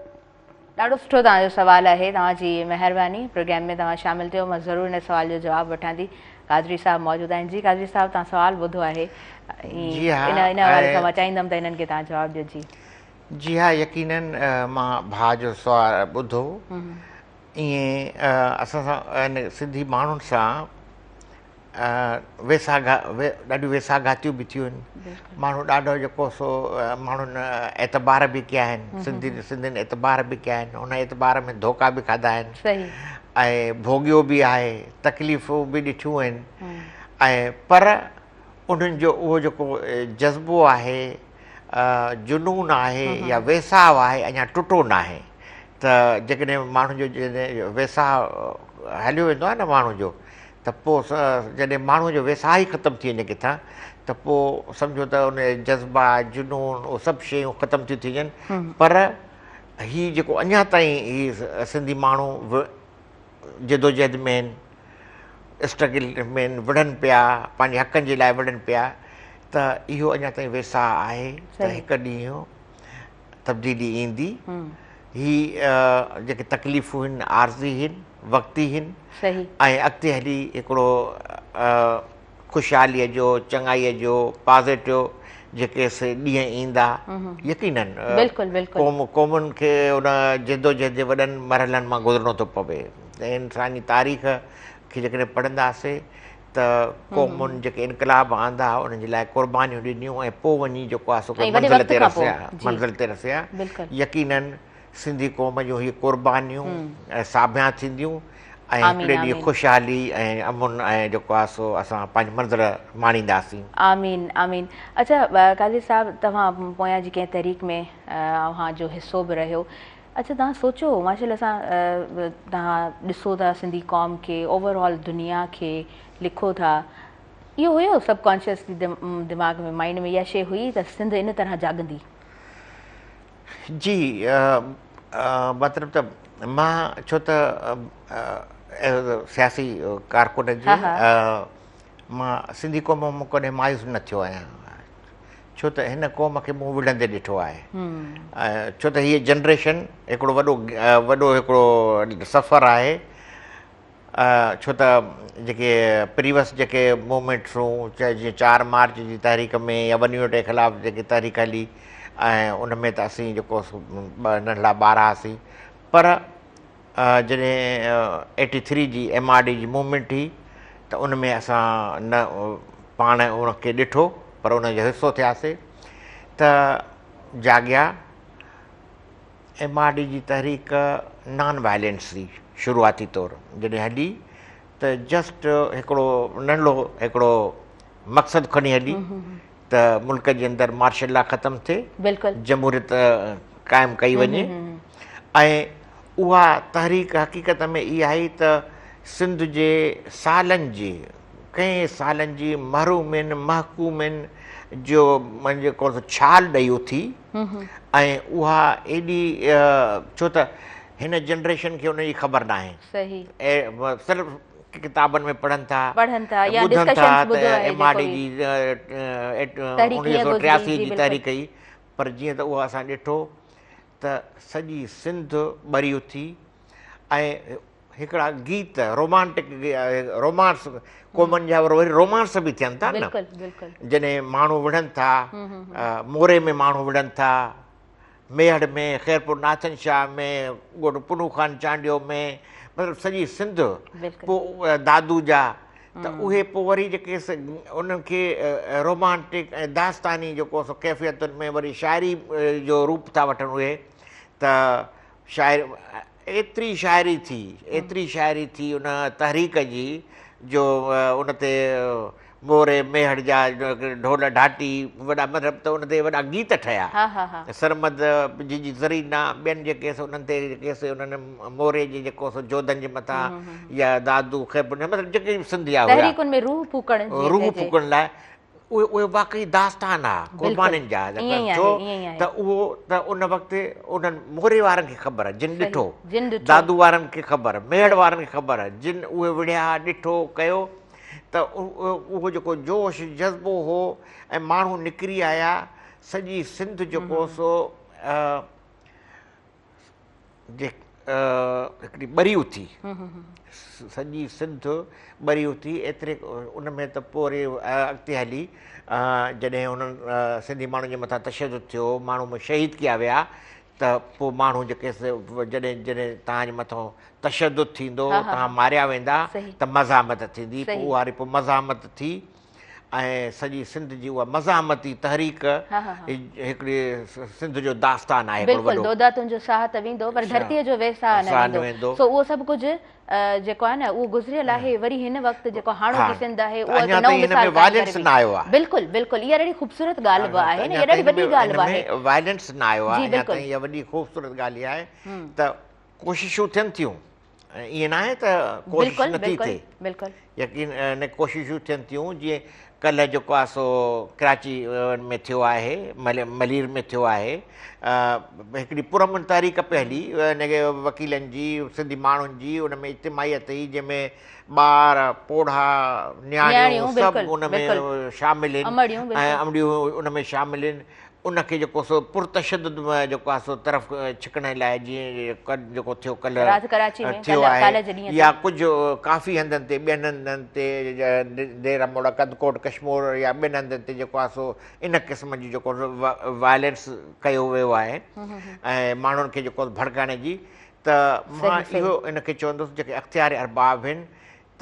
ॾाढो सुठो तव्हांजो सुवालु आहे, तव्हांजी महिरबानी। प्रोग्राम में तव्हां शामिल थियो, मां ज़रूरु हिन सुवाल जो जवाबु वठां थी। कादरी साहब मौजूदु आहिनि। जी कादरी साहब, तव्हां सुवालु ॿुधो आहे, इन हवाले सां मां चाहींदमि त हिननि खे तव्हां जवाबु ॾियो। जी जी हा, यकीनन मां भाउ जो सुवालु ॿुधो। ईअं असां सां सिंधी माण्हुनि सां ॾाढियूं वेसाघातियूं बि थियूं आहिनि। माण्हू ॾाढो जेको सो माण्हुनि एतबार बि कया आहिनि, सिंधियुनि एतबार बि कया आहिनि, हुन एतबार में धोखा बि खाधा आहिनि ऐं भोॻियो बि आहे, तकलीफ़ूं बि ॾिठियूं आहिनि ऐं पर उन्हनि जो उहो जेको जज़्बो आहे, जुनून आहे या वेसाहु आहे, अञा टुटो न आहे। त जेकॾहिं माण्हू जो जॾहिं वेसाहु हलियो वेंदो आहे न माण्हू जो, त पोइ जॾहिं माण्हू जो वेसाह ई ख़तमु थी वञे किथां, त पोइ सम्झो त उन जज़्बा जुनून उहे सभु शयूं ख़तमु थियूं थी वञनि। पर हीअ जेको अञा ताईं हीअ सिंधी माण्हू जदोजहद में आहिनि, स्ट्रगल में विढ़नि पिया, पंहिंजे हक़नि जे लाइ विढ़नि पिया, त इहो अञा ताईं वेसाह आहे त हिकु ॾींहुं तब्दीली ईंदी। हीअ जेके तकलीफ़ूं आहिनि आर्ज़ी आहिनि, वक़्ती आहिनि ऐं अॻिते हली हिकिड़ो ख़ुशहालीअ जो, चङाईअ जो, पॉज़िटिव जेके ॾींहं ईंदा, यकीनन क़ौमुनि खे उन जदोजहद जे वॾनि मरहलनि मां गुज़रणो थो पवे। इंसानी तारीख़ खे जेकॾहिं पढ़ंदासीं त क़ौमुनि जेके इनकलाब आंदा उन्हनि जे लाइ क़ुर्बानियूं ॾिनियूं ऐं पोइ वञी जेको आहे मंज़िल ते रसिया। यकीनन सिंधी क़ौम जूं हीअ क़ुर्बानियूं साबिया थींदियूं ऐं हिकिड़े ॾींहुं ख़ुशहाली ऐं अमुन ऐं जेको आहे सो असां पंहिंजी मंज़िल माणींदासीं। आमीन आमीन। अच्छा कादरी साहब, तव्हां पोयां जी कंहिं तहरीक में अव्हां जो हिसो बि रहियो। अच्छा, तव्हां सोचो माशाल्लाह सां तव्हां ॾिसो था सिंधी क़ौम खे, ओवरऑल दुनिया खे लिखो था, इहो हुयो सबकॉन्शियसली दिमाग़ में, माइंड में इहा शइ हुई त सिंध इन तरह जाॻंदी? जी, मतिलबु त मां छो त सियासी कारकुन जी मां सिंधी क़ौम मां कॾहिं मायूस न थियो आहियां, छो त हिन क़ौम खे मूं विढ़ंदे ॾिठो आहे। छो त हीअ जनरेशन हिकिड़ो वॾो हिकिड़ो सफ़रु आहे। छो त जेके प्रीवियस जेके मूवमेंट्सूं, चाहे जीअं 4 मार्च जी तारीख़ में या 1 यूनिट जे ख़िलाफ़ु जेकी तारीख़ हली, ऐं उन में त असीं जेको नंढड़ा ॿार हुआसीं, पर जॾहिं 83 जी MRD जी मूवमेंट हुई त उन में असां न पाण उनखे ॾिठो पर उनजो हिसो थियासीं त जाॻिया। MRD जी तहरीक नॉन वायलेंस जी शुरूआती तौरु जॾहिं हली त जस्ट हिकिड़ो नंढो हिकिड़ो मक़सदु खणी हली त मुल्क जे अंदरि मार्शल लॉ ख़तमु थिए, जमहूरियत क़ाइमु कई वञे ऐं उहा तहरीक हक़ीक़त में इहा ई त सिंध जे सालनि जी कंहिं सालनि जी महरूमिन महकूमिन जो जेको छाल ॾेई उथी ऐं उहा एॾी छो त हिन जनरेशन खे उनजी ख़बर न आहे सही सिर्फ़ु किताबनि में पढ़नि था या ॿुधनि था discussions त ॿुधो आहे MRD जेको जी तहरीक कीअं 1983 गुज़री, जी जी, तहरीक कई पर जीअं त उहा असां ॾिठो त सॼी सिंध ॿरी उथी ऐं हिकिड़ा गीत रोमांटिक रोमांस क़ौमनि जा वरी रोमांस बि थियनि था न बिल्कुलु बिल्कुलु जॾहिं माण्हू विढ़नि था मोरे में माण्हू विढ़नि था मेहड़ में ख़ैरपुर नाथन शाह में ॻोॾो पुनू ख़ान चांडियो में मतिलबु सॼी सिंध पोइ दादू जा त उहे पोइ वरी जेके उन्हनि खे रोमांटिक ऐं दास्तानी जेको सो कैफ़ियतुनि में वरी शाइरी जो रूप था वठनि उहे त एतिरी शाइरी थी उन तहरीक जी जो उन ते मोरे मेहड़ जा ढोल ढाटी वॾा मतिलबु त उन ते वॾा गीत ठहिया सरमद जी ज़रीना ॿियनि जेके उन्हनि ते जेके उन्हनि मोरे जे जेको सो जोधनि जे मथां या दादू ख़ैरपुर मतिलबु जेके सिंधिया हुआ रूह फूकण लाइ उहे वाक़ई दास्तान आहे क़ुर्बानीनि जा छो त उहो त उन वक़्तु उन्हनि मोरे वारनि खे ख़बर जिन ॾिठो दादू वारनि खे ख़बर मेहड़ वारनि खे ख़बर जिन उहे विढ़िया ॾिठो कयो त उहो जेको जोश जज़्बो हो ऐं माण्हू निकिरी आया सॼी सिंध जेको सो हिकिड़ी ॿरी उथी सॼी सिंध ॿरी उथी एतिरे उन में त पोइ वरी अॻिते हली जॾहिं उन्हनि सिंधी माण्हुनि जे मथां तशदुद थियो माण्हू में शहीद कया विया त पोइ माण्हू जेके जॾहिं तव्हांजे मथां तशदुद थींदो तव्हां मारिया वेंदा त मज़ामत थींदी पोइ उहा वरी पोइ मज़ामत थी ऐं सॼी सिंध जी उहा मज़ामती तहरीक हिकिड़ी सिंध जो दास्तान आहे बिल्कुलु दोदा तुंहिंजो साह त वेंदो पर धरतीअ जो वेसा न वेंदो सो उहो सभु कुझु जेको आहे न उहो गुज़रियल आहे वरी हिन वक़्तु जेको हाणोकी सिंध आहे उहा नओं मिसाल वायलेंस न आयो आहे बिल्कुलु बिल्कुलु इहा ॾाढी ख़ूबसूरत ॻाल्हि बि आहे न इहा ॾाढी वॾी ॻाल्हि आहे वायलेंस न आयो आहे अञा ताईं इहा वॾी ख़ूबसूरत ॻाल्हि इहा आहे त कोशिशूं थियनि थियूं ईअं न आहे त कोशिशि नथी थिए बिल्कुलु यकीन कोशिशूं थियनि थियूं जीअं कल्ह जेको आहे सो कराची में थियो आहे मलीर में थियो आहे हिकिड़ी पुरमन तहरीक पे हली हिनखे वकीलनि जी सिंधी माण्हुनि जी उन में इज्तिमाहियत हुई जंहिंमें ॿार पोढ़ा न्याणियूं सभु उन में शामिल आहिनि ऐं अमड़ियूं उन में शामिल आहिनि उनखे जेको सो पुरतशदुद जेको आहे सो तरफ़ छिकण लाइ जीअं जेको थियो कल्ह थियो आहे या कुझु काफ़ी हंधनि ते ॿियनि हंधनि ते देर मोड़ कदकोट कश्मीर या ॿियनि हंधनि ते जेको आहे सो इन क़िस्म जी जेको वायलेंस कयो वियो आहे ऐं माण्हुनि खे जेको भड़काइण जी त मां इहो इनखे चवंदुसि जेके अख़्तियार अरबाब आहिनि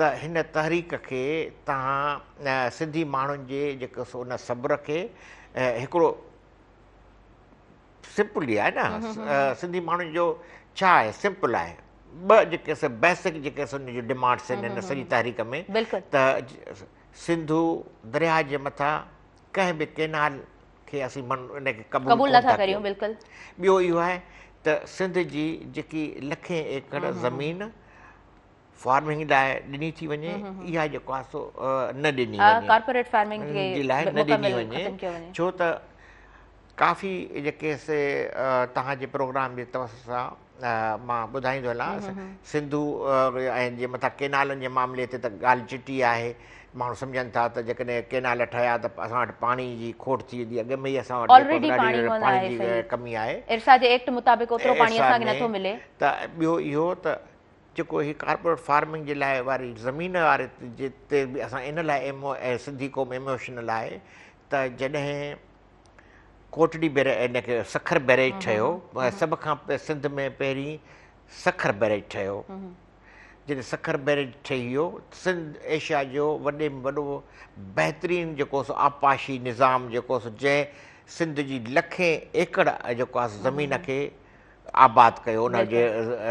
त हिन तहरीक खे तव्हां सिंधी माण्हुनि जे जेको सो उन सब्र खे हिकिड़ो सिंपल ई आहे न सिंधी माण्हुनि जो छा आहे सिंपल आहे ॿ जेके बेसिक जेके हुनजी डिमांड्स आहिनि हिन सॼी तहरीक में त सिंधू दरिया जे मथां कंहिं बि केनाल खे असीं इनखे क़बूल नथा करियूं ॿियो इहो आहे त सिंध जी जेकी लखे एकड़ ज़मीन फार्मिंग लाइ ॾिनी थी वञे इहा जेको आहे सो न ॾिनी वञे जे लाइ न ॾिनी वञे छो त काफ़ी जेके तव्हांजे प्रोग्राम जे तवस सां मां ॿुधाईंदो हलां सिंधू ऐं जे मथां केनालनि जे मामले ते त ॻाल्हि चिटी आहे माण्हू सम्झनि था त जेकॾहिं केनाल ठहिया त असां वटि पाणी जी खोट थी वेंदी अॻ में ई असां वटि पाणी जी कमी आहे त ॿियो इहो त जेको ही कारपोरेट फार्मिंग जे लाइ वारी ज़मीन वारे जिते बि असां इन लाइ सिंधी क़ौम इमोशनल आहे त जॾहिं कोटड़ी इनखे सखर बैरेज ठहियो सभ खां सिंध में पहिरीं सखर बैरेज ठहियो जॾहिं सखर बैरेज ठही वियो सिंध एशिया जो वॾे में वॾो बहितरीनु जेको सो आपाशी निज़ाम जेको सो जंहिं सिंध जी लखे एकड़ जेको आहे ज़मीन खे आबाद कयो उनजे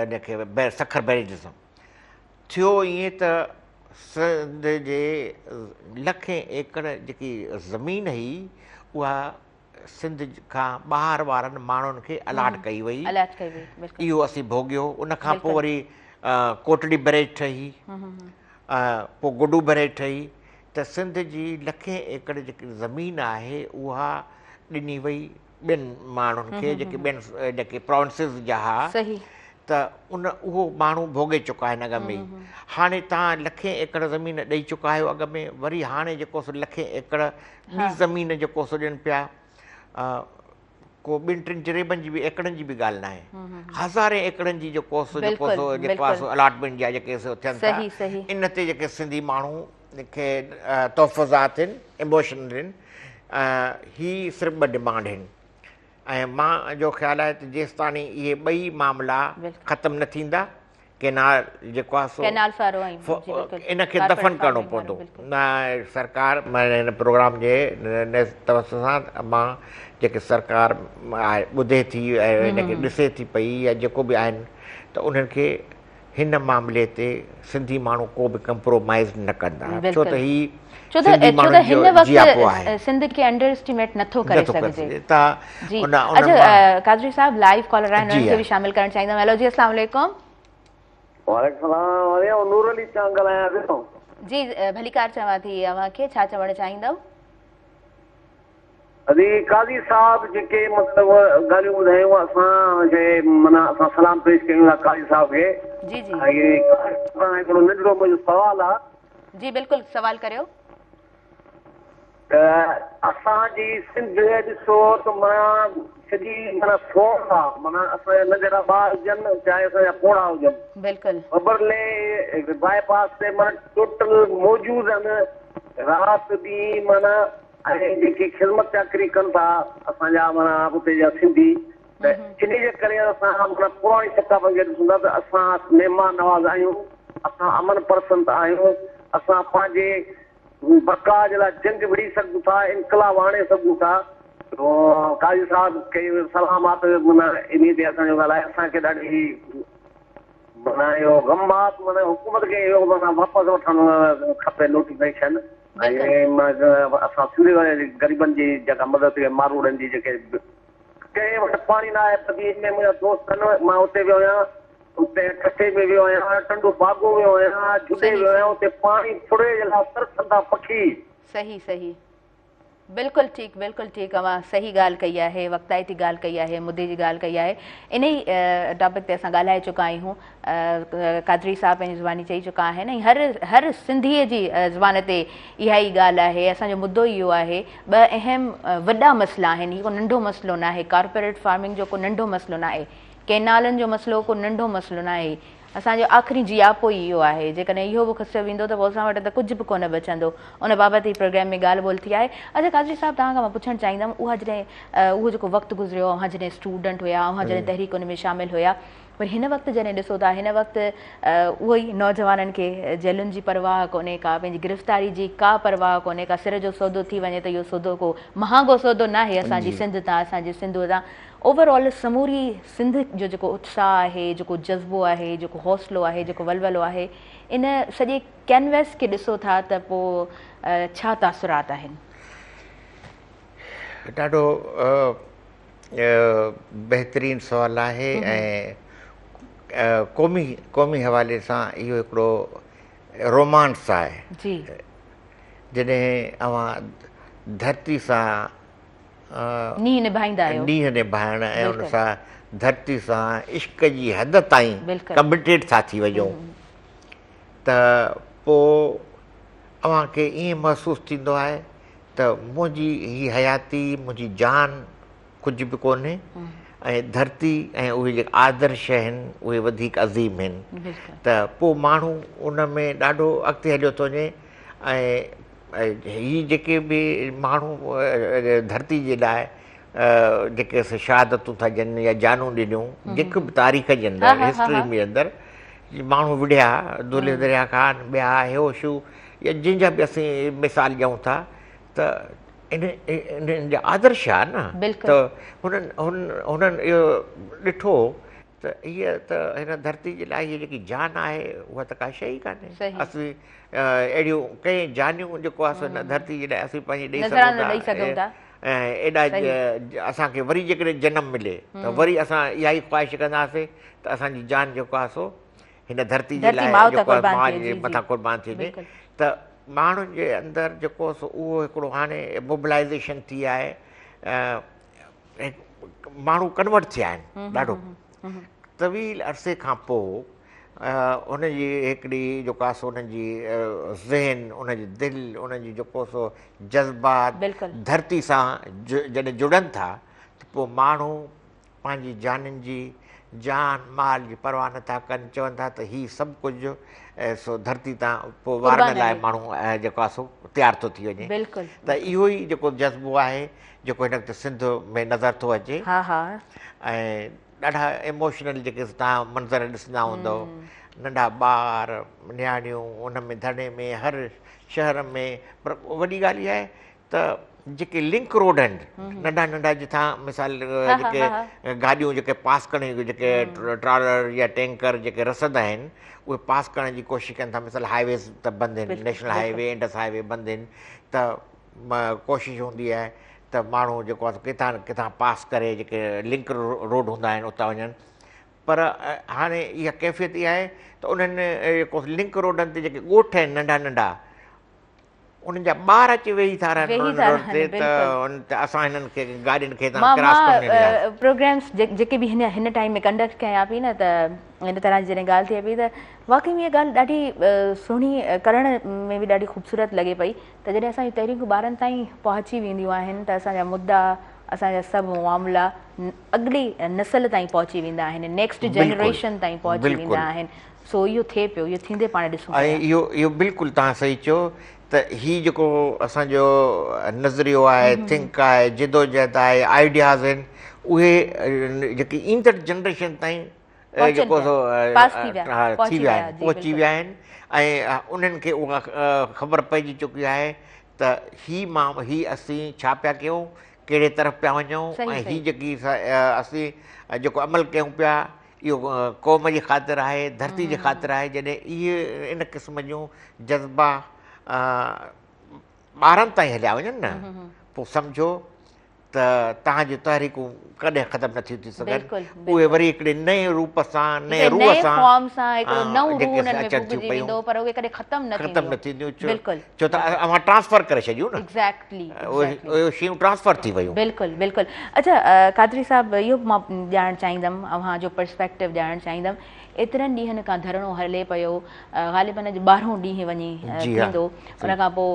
इनखे सखर बैरेज सां थियो ईअं त सिंध जे लखे एकड़ जेकी ज़मीन हुई उहा सिंध खां ॿाहिरि वारनि माण्हुनि खे अलाट कई वई, इहो असीं भोॻियो। उन खां पोइ वरी कोटड़ी बैरेज ठही, पोइ गुडू बैरेज ठही, त सिंध जी लखें एकड़ जेकी ज़मीन आहे उहा ॾिनी वई ॿियनि माण्हुनि खे, जेके प्रोविंसिस जा हुआ, त उहो माण्हू भोॻे चुका आहिनि अॻ में। हाणे तव्हां लखें एकड़ ज़मीन ॾेई चुका आहियो अॻ में, वरी हाणे जेको सो लखें एकड़ ॿी ज़मीन जेको सो ॾियनि पिया, को 2-3 जरेबनि जी बि एकड़नि जी बि ॻाल्हि न आहे, हज़ारे एकड़नि जी जेको आहे सो अलाटमेंट जा जेके थियनि था, इन ते जेके सिंधी माण्हू खे तहफ़ुज़ात आहिनि, इमोशनल आहिनि, ही सिर्फ़ु 2 डिमांड आहिनि। ऐं मां जो ख़्यालु आहे त जेसि ताणी इहे ॿई मामला ख़तमु न थींदा, केनाल जेको आहे सो इनखे दफ़न करिणो पवंदो। न सरकार हिन प्रोग्राम जे तवसु सां मां जेके सरकार ॿुधे थी ऐं हिनखे ॾिसे थी पई या जेको बि आहिनि, त उन्हनि खे हिन मामले ते सिंधी माण्हू को बि कंप्रोमाइज़ न कंदा, छो त ही सिंध खे अंडर एस्टिमेट नथो करे सघिजे। अच्छा कादरी साहब, लाइव कॉलर आहिनि, उन्हनि खे बि शामिल करणु चाहींदमि। हेलो जी, अस्सलाम वालेकुम। वालेकुम सलाम, नूर अली सां ॻाल्हायां पियो। जी भली कार चवां थी, अव्हांखे छा चवणु चाहींदव? अदी काज़ी साहब जेके मतिलबु ॻाल्हियूं ॿुधायूं असांखे, माना असां सलाम पेश कयूं था काज़ी साहब खे। जी जी, हिकिड़ो नंढिड़ो मुंहिंजो सुवाल आहे। जी बिल्कुलु, सवाल करियो। त असांजी सिंध ॾिसो त माना सॼी माना फोन आहे, माना असांजा नंढड़ा ॿार हुजनि चाहे असांजा पोड़ा हुजनि, बिल्कुलु बबरले बाईपास ते माना टोटल मौजूदु आहिनि, राति ॾींहुं माना। ऐं जेकी ख़िदमत चाकरी कनि था असांजा माना उते जा सिंधी, त इन जे करे असां माना पुराणी सकाफ़त खे ॾिसूं था त असां महिमान नवाज़ आहियूं, असां अमन पसंदि आहियूं, असां पंहिंजे बका जे लाइ जंग विड़ी सघूं था, इनकलाब आणे सघूं था। काज़ी साहब खे सलामात माना इन ते असांजो ॻाल्हाए, असांखे ॾाढी माना इहो गम आहे, माना हुकूमत खे इहो माना वापसि वठणु खपे नोटिफिकेशन। ऐं असां सूर्य ग़रीबनि जी जेका मदद कई, मारूड़नि जी जेके कंहिं वटि पाणी न आहे, में मुंहिंजा दोस्त आहिनि, मां उते वियो आहियां, उते कटे में वियो आहियां, टंडो बागो वियो आहियां, जुॾे वियो आहियां, उते पाणी फुड़े जे लाइ तरसंदा पखी। सही सही, बिल्कुलु ठीकु, बिल्कुलु ठीकु। अवां सही ॻाल्हि कई आहे, वक़्ताइती ॻाल्हि कई आहे, मुदे जी ॻाल्हि कई आहे। इन ई टॉपिक ते असां ॻाल्हाए चुका आहियूं। कादरी साहब पंहिंजी ज़ुबानी चई चुका आहिनि, ऐं हर सिंधीअ जी ज़ुबान ते इहा ई ॻाल्हि आहे। असांजो मुदो इहो आहे, 2 अहम वॾा मसइला आहिनि। इहो को नंढो मसइलो न आहे। कॉर्पोरेट फार्मिंग जो को नंढो मसइलो न आहे, केनालनि जो मसइलो को नंढो मसइलो न आहे। असांजो आख़िरी जियापो ई इहो आहे। जेकॾहिं इहो बि खसियो वेंदो त पोइ असां वटि त कुझु बि कोन बचंदो। उन बाबति ई प्रोग्राम में ॻाल्हि ॿोल थी आहे। अच्छा कादरी साहब, तव्हां खां मां पुछणु चाहींदमि, उहो जेको वक़्तु गुज़रियो, अव्हां जॾहिं स्टूडेंट हुया, अव्हां जॾहिं तहरीक उन में शामिलु हुया, पर हिन वक़्तु जॾहिं ॾिसो था, हिन वक़्तु उहो ई नौजवाननि खे जेलुनि जी परवाह कोन्हे का, पंहिंजी गिरफ़्तारी जी का परवाह कोन्हे का। सिर जो सौदो थी वञे त इहो सौदो को महांगो सौदो न आहे असांजी सिंध तां, असांजे सिंध तां। ओवरऑल समूरी सिंध जो जेको उत्साह आहे, जेको जज़्बो आहे, जेको हौसलो आहे, जेको वलवलो आहे, इन सॼे कैनवस खे ॾिसो था त पोइ छा तासुरात आहिनि? ॾाढो बहितरीनु सुवालु आहे। ऐं क़ौमी हवाले सां इहो हिकिड़ो रोमांस आहे। जी, जॾहिं अवां धरती सां नींहं निभाईंदा आहियो, नींहं निभाइण ऐं उन सां धरती सां इश्क जी हद ताईं कमिटेड था थी वञो, त पोइ अव्हांखे ईअं महसूसु थींदो आहे त मुंहिंजी हीअ हयाती, मुंहिंजी जान कुझु बि कोन्हे, ऐं धरती ऐं उहे जेके आदर्श आहिनि उहे वधीक अज़ीम आहिनि। त पोइ माण्हू उन में ॾाढो अॻिते हलियो थो वञे। ऐं हीअ जेके बि माण्हू धरती जे लाइ जेके शहादतूं था ॾियनि या जानूं ॾिनियूं, जेके बि तारीख़ जे अंदरि, हिस्ट्री जे अंदरि माण्हू विढ़िया, दुले दरिया ख़ान, ॿिया हेओशू, या जंहिंजा बि असीं मिसाल ॾियूं था, त इन्हनि जा आदर्श आहे न। त हुननि इहो ॾिठो त हीअ त हिन धरती जे लाइ हीअ जेकी जान आहे उहा त का शइ ई कान्हे। असीं अहिड़ियूं कई जानियूं जेको आहे हिन धरती जे लाइ असीं पंहिंजी ॾेई सघूं था, एॾा असांखे वरी जेकॾहिं जनमु मिले त वरी असां इहा ई ख़्वाहिश कंदासीं त असांजी जान जेको आहे सो हिन धरती जे लाइ जेको आहे माउ जे मथां क़ुर्बान थी वञे। त माण्हुनि जे अंदरि जेको सो उहो हिकिड़ो हाणे मोबिलाइज़ेशन थी आहे, माण्हू कन्वर्ट थिया आहिनि ॾाढो तवील अरसे खां पोइ। उनजी हिकिड़ी जेको आहे सो उनजी ज़हन, उनजी दिलि, उनजी जेको सो जज़्बात धरती सां जॾहिं जुड़नि था त पोइ माण्हू पंहिंजी जाननि जी जान माल जी परवाह नथा कनि, चवनि था त हीअ सभु कुझु सो धरती तां पोइ वारण लाइ माण्हू जेको आहे सो तयारु थो थी वञे। त इहो ई जेको जज़्बो आहे जेको हिन वक़्तु सिंध में नज़र थो अचे। ऐं ॾाढा इमोशनल जेके तव्हां मंज़र ॾिसंदा हूंदव, नंढा ॿार नियाणियूं उन में धरणे में हर शहर में। पर वॾी ॻाल्हि इहा आहे त जेके लिंक रोड आहिनि नंढा नंढा जिथां मिसाल जेके गाॾियूं जेके पास करण जेके ट्रॉलर या टैंकर जेके रसद आहिनि उहे पास करण जी कोशिशि कनि था। मिसाल हाईवेज़ त बंदि आहिनि, नेशनल हाईवे इंडस हाईवे बंदि आहिनि, त कोशिशि हूंदी आहे त माण्हू जेको आहे किथां किथां पास करे जेके लिंक रोड हूंदा आहिनि उतां वञनि। पर हाणे इहा कैफ़ियत इहा आहे त उन्हनि जेको लिंक रोडनि ते जेके ॻोठ आहिनि नंढा नंढा उन्हनि जा ॿार अची वेही था रहनि त असां हिननि खे गाॾियुनि खे प्रोग्राम्स जेके बि हिन टाइम में कंडक्ट कयां पई न, त हिन तरह जी जॾहिं ॻाल्हि थिए पई त वाक़ई में इहा ॻाल्हि ॾाढी सुहिणी करण में बि ॾाढी ख़ूबसूरत लॻे पई त जॾहिं असांजी तहरीकूं ॿारनि ताईं पहुची वेंदियूं आहिनि त असांजा मुद्दा असांजा सभु मामला अॻिली नसल ताईं पहुची वेंदा आहिनि, नेक्स्ट जनरेशन ताईं पहुची वेंदा आहिनि। सो इहो थिए पियो, इहो थींदे पाण ॾिसूं। ऐं इहो बिल्कुलु तव्हां सही चयो त हीउ जेको असांजो नज़रियो आहे, थिंक आहे, जिदोजहद आहे, आइडियाज़ आहिनि, उहे जेकी ईंदड़ जनरेशन ताईं जेको थी विया आहिनि, पहुची विया आहिनि। ऐं उन्हनि खे उहा ख़बर पइजी चुकी आहे त हीअ असीं छा पिया कयूं, कहिड़े तरफ़ पिया वञूं, ऐं हीअ जेकी असीं जेको अमल कयूं पिया इहो क़ौम जी ख़ातिर आहे, धरती जे ख़ातिर आहे। जॾहिं इहे इन क़िस्म जूं जज़्बा ॿारनि ताईं हलिया वञनि न, पोइ सम्झो त तव्हांजूं तहरीकूं कॾहिं ख़तमु नथियूं थी सघनि। उहे वरी हिकिड़े नए रूप सां, नए रूह सां अचनि थियूं पयूं, ख़तमु न थींदियूं। छो त असां ट्रांसफर करे छॾियूं न, उहे शयूं ट्रांसफर थी वियूं। बिल्कुलु बिल्कुलु। अच्छा कादरी साहिबु, इहो मां ॼाणणु चाहींदमि, अव्हां जो पर्सपेक्टिव ॼाणणु चाहींदमि। एतिरनि ॾींहंनि खां धरणो हले पियो, ग़ालिबन अॼु 12हों ॾींहुं वञी थींदो, उन खां पोइ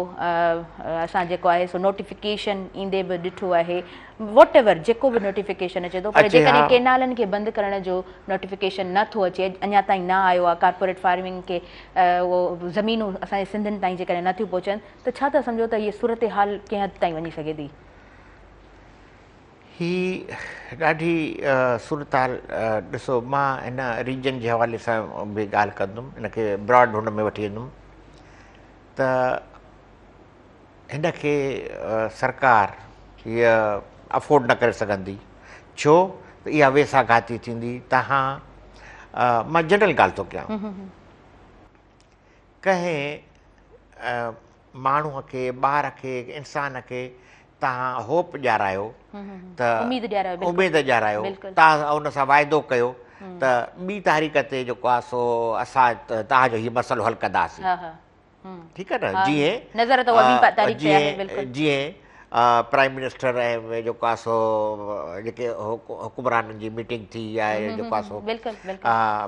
असां जेको आहे सो नोटिफिकेशन ईंदे बि ॾिठो आहे, वॉट एवर जेको बि नोटिफिकेशन अचे थो, पर जेकॾहिं केनालनि खे बंदि करण जो नोटिफिकेशन नथो अचे, अञा ताईं न आयो आहे, कॉर्पोरेट फार्मिंग खे उहो ज़मीनूं असांजे सिंधियुनि ताईं जेकॾहिं नथियूं पहुचनि, त छा था सम्झो त इहे सूरत हाल कंहिं हद ताईं वञी सघे थी? ही ॾाढी सूरत हाल ॾिसो, मां हिन रीजन जे हवाले सां बि ॻाल्हि कंदुमि, हिनखे ब्रॉड हुन में वठी वेंदुमि त हिनखे सरकार हीअ अफोर्ड न करे सघंदी। छो त इहा वेसाघाती थींदी। तव्हां मां जनरल ॻाल्हि थो कयां, कंहिं माण्हूअ खे, ॿार खे, इंसान खे तव्हां होप ॾियारायो, त उमेद ॾियारायो, तव्हां उन सां वाइदो कयो त ॿी तारीख़ ते जेको आहे सो असां तव्हांजो हीउ मसइलो हल कंदासीं, ठीकु आहे न। जीअं प्राइम मिनिस्टर ऐं जेको आहे सो जेके हुकुमराननि जी मीटिंग थी आहे, जेको आहे सो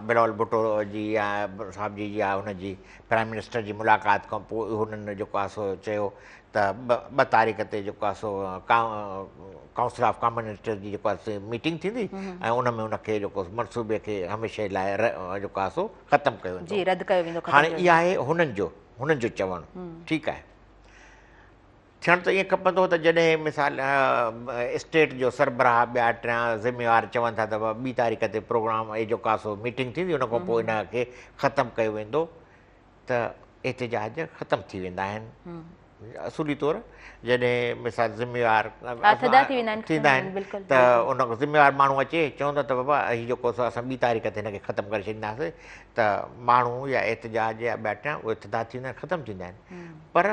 बिलावल भुट्टो जी या साहिब जी या हुनजी प्राइम मिनिस्टर जी मुलाक़ात खां पोइ हुननि जेको आहे सो चयो त 2 तारीख़ ते जेको आहे सो काउंसिल ऑफ कॉमन इंटरेस्ट जी जेको आहे मीटिंग थींदी ऐं उन में उनखे जेको मनसूबे खे हमेशह लाइ जेको आहे सो ख़तमु कयो वेंदो। हाणे इहा आहे हुननि जो चवणु, ठीकु आहे। थियणु त ईअं खपंदो त जॾहिं मिसाल स्टेट जो सरबराह ॿिया 3 ज़िम्मेवार चवनि था त 2 तारीख़ ते प्रोग्राम जेको आहे सो मीटिंग थींदी, उन खां पोइ इनखे ख़तमु कयो वेंदो, त एतिजाज ख़तमु थी वेंदा आहिनि। असूली तौरु जॾहिं मिसाल ज़िम्मेवार थींदा आहिनि त उन ज़िम्मेवार माण्हू अचे चवंदो त बाबा हीउ जेको असां 2 तारीख़ ते हिनखे ख़तमु करे छॾींदासीं, त माण्हू या एतिजाज या ॿिया 3 उहे इतिदा थींदा आहिनि, ख़तमु थींदा आहिनि। पर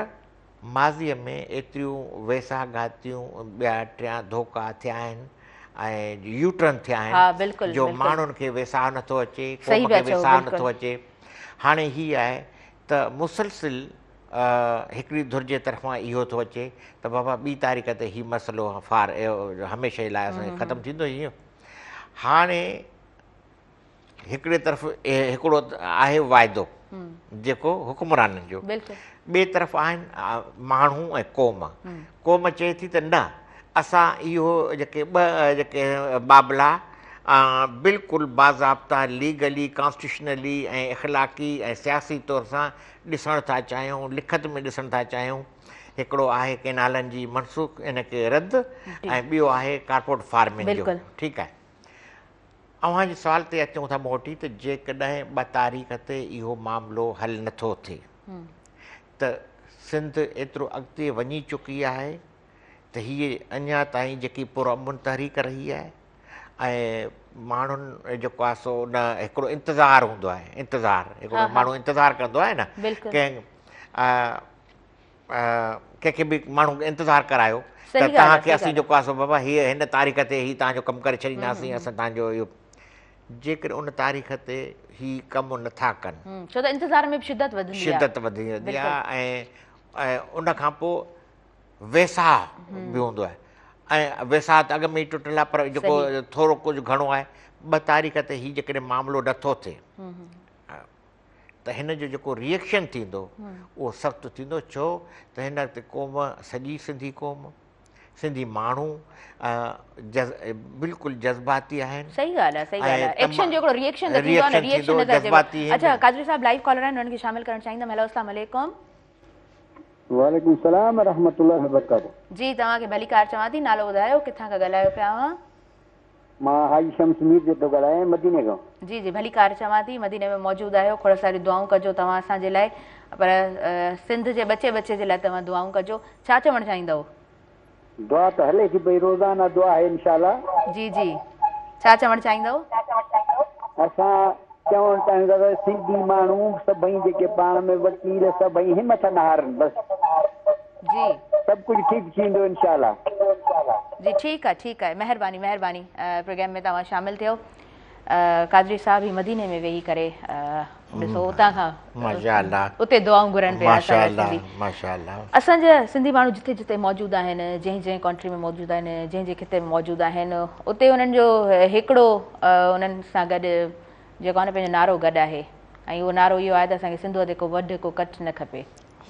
माज़ीअ में एतिरियूं वेसाघातियूं ॿिया टिया धोखा थिया आहिनि ऐं यूटर्न थिया हाँ, बिल्कुलु, आहिनि जो बिल्कुलु। माण्हुनि खे वेसाह नथो अचे, सही क़ौम पिया खे चओ, वेसाह बिल्कुलु। नथो अचे। हाणे हीअ आहे त मुसलसिल हिकिड़ी धुर जे तरफ़ां इहो थो अचे त बाबा ॿी तारीख़ ते हीउ मसइलो हमेशह जे लाइ असांखे ख़तमु थींदो ईअं। हाणे हिकिड़े तरफ़ हिकिड़ो आहे वाइदो जेको हुकुमराननि जो, बिल्कुलु। ॿिए तरफ़ आहिनि माण्हू ऐं क़ौम। क़ौम चए थी त न, असां इहो जेके बाबला बिल्कुलु बाज़ाब्ता लीगली कॉन्स्टिट्यूशनली ऐं इख़लाक़ी ऐं सियासी तौर सां ॾिसणु था चाहियूं, लिखत में ॾिसणु था चाहियूं। हिकिड़ो आहे केनालनि जी मनसूख इन खे रद्द ऐं ॿियो आहे कारपोरेट फार्मिंग जो। ठीकु आहे, अव्हांजे सुवाल ते अचूं था मोटी त जेकॾहिं 2 तारीख़ ते इहो मामिलो हल नथो थिए त सिंध एतिरो अॻिते वञी चुकी आहे त हीअ अञा ताईं जेकी पुरअमन तहरीक रही आहे ऐं माण्हुनि जेको आहे सो उन हिकिड़ो इंतज़ारु हूंदो आहे, हिकिड़ो माण्हू इंतज़ारु कंदो आहे न, कंहिंखे बि माण्हू इंतज़ारु करायो त तव्हांखे असीं जेको आहे सो बाबा हीअ हिन तारीख़ ते हीअ तव्हांजो कमु करे छॾींदासीं, असां तव्हांजो इहो। जेकर उन तारीख़ ते हीअ कमु नथा कनि, छो त इंतज़ार में शिदत वधी वेंदी आहे ऐं उन खां पोइ वेसाह बि हूंदो आहे ऐं वेसाह त अॻ में ई टुटल आहे, पर जेको थोरो कुझु घणो आहे 2 तारीख़ ते हीउ जेकॾहिं मामिलो नथो थिए त हिन जो जेको रिएक्शन थींदो उहो सख़्तु थींदो। छो त हिन ते क़ौम, सॼी सिंधी क़ौम, सिंधी माण्हू बिल्कुलु जज़्बाती आहिनि। सही ॻाल्हि आहे, सही ॻाल्हि आहे। एक्शन जो हिकिड़ो रिएक्शन त थींदो आहे न, रिएक्शन नज़र अचे। अच्छा, कादरी साहब लाइव कॉलर आहिनि, उन्हनि खे शामिल करणु चाहींदमि। हेलो, अस्सलाम वालेकुम। वालेकुम सलाम रहमतुल्लाहि व बरकातहू। जी, तव्हांखे भली कार चवां थी, नालो ॿुधायो, किथां खां ॻाल्हायो पिया? मां हाजी शम्स मीर जो थो ॻाल्हायां, मदीने खां। जी जी, भली कार चवां थी, मदीने में मौजूदु आहियो, खोड़ सारी दुआऊं कजो तव्हां असांजे लाइ, पर सिंध जे बचे जे लाइ तव्हां दुआऊं कजो। छा चवणु चाहींदव? दुआ त हले थी पई, रोज़ाना दुआ आहे इंशाल्लाह। जी जी, छा चवणु चाहींदव? असां चवणु चाहींदासीं सिंधी माण्हू सभई जेके पाण में वकील सभई हिमत न हारनि, बसि जी, सभु कुझु ठीकु थींदो इंशाल्लाह। जी, ठीकु आहे, महिरबानी प्रोग्राम में तव्हां शामिल थियो। कादरी साहब ही मदीने में वेही करे ॾिसो उतां खां माशाअल्लाह उते दुआऊं घुरनि पिया। असांजा सिंधी माण्हू जिथे जिथे मौजूदु आहिनि, जंहिं कंट्री में मौजूदु आहिनि, जंहिं खिते में मौजूदु आहिनि, उते उन्हनि जो हिकिड़ो उन्हनि सां गॾु जेको आहे न पंहिंजो नारो गॾु आहे ऐं उहो नारो इहो आहे त असांखे सिंध ते को वढ को कट न खपे।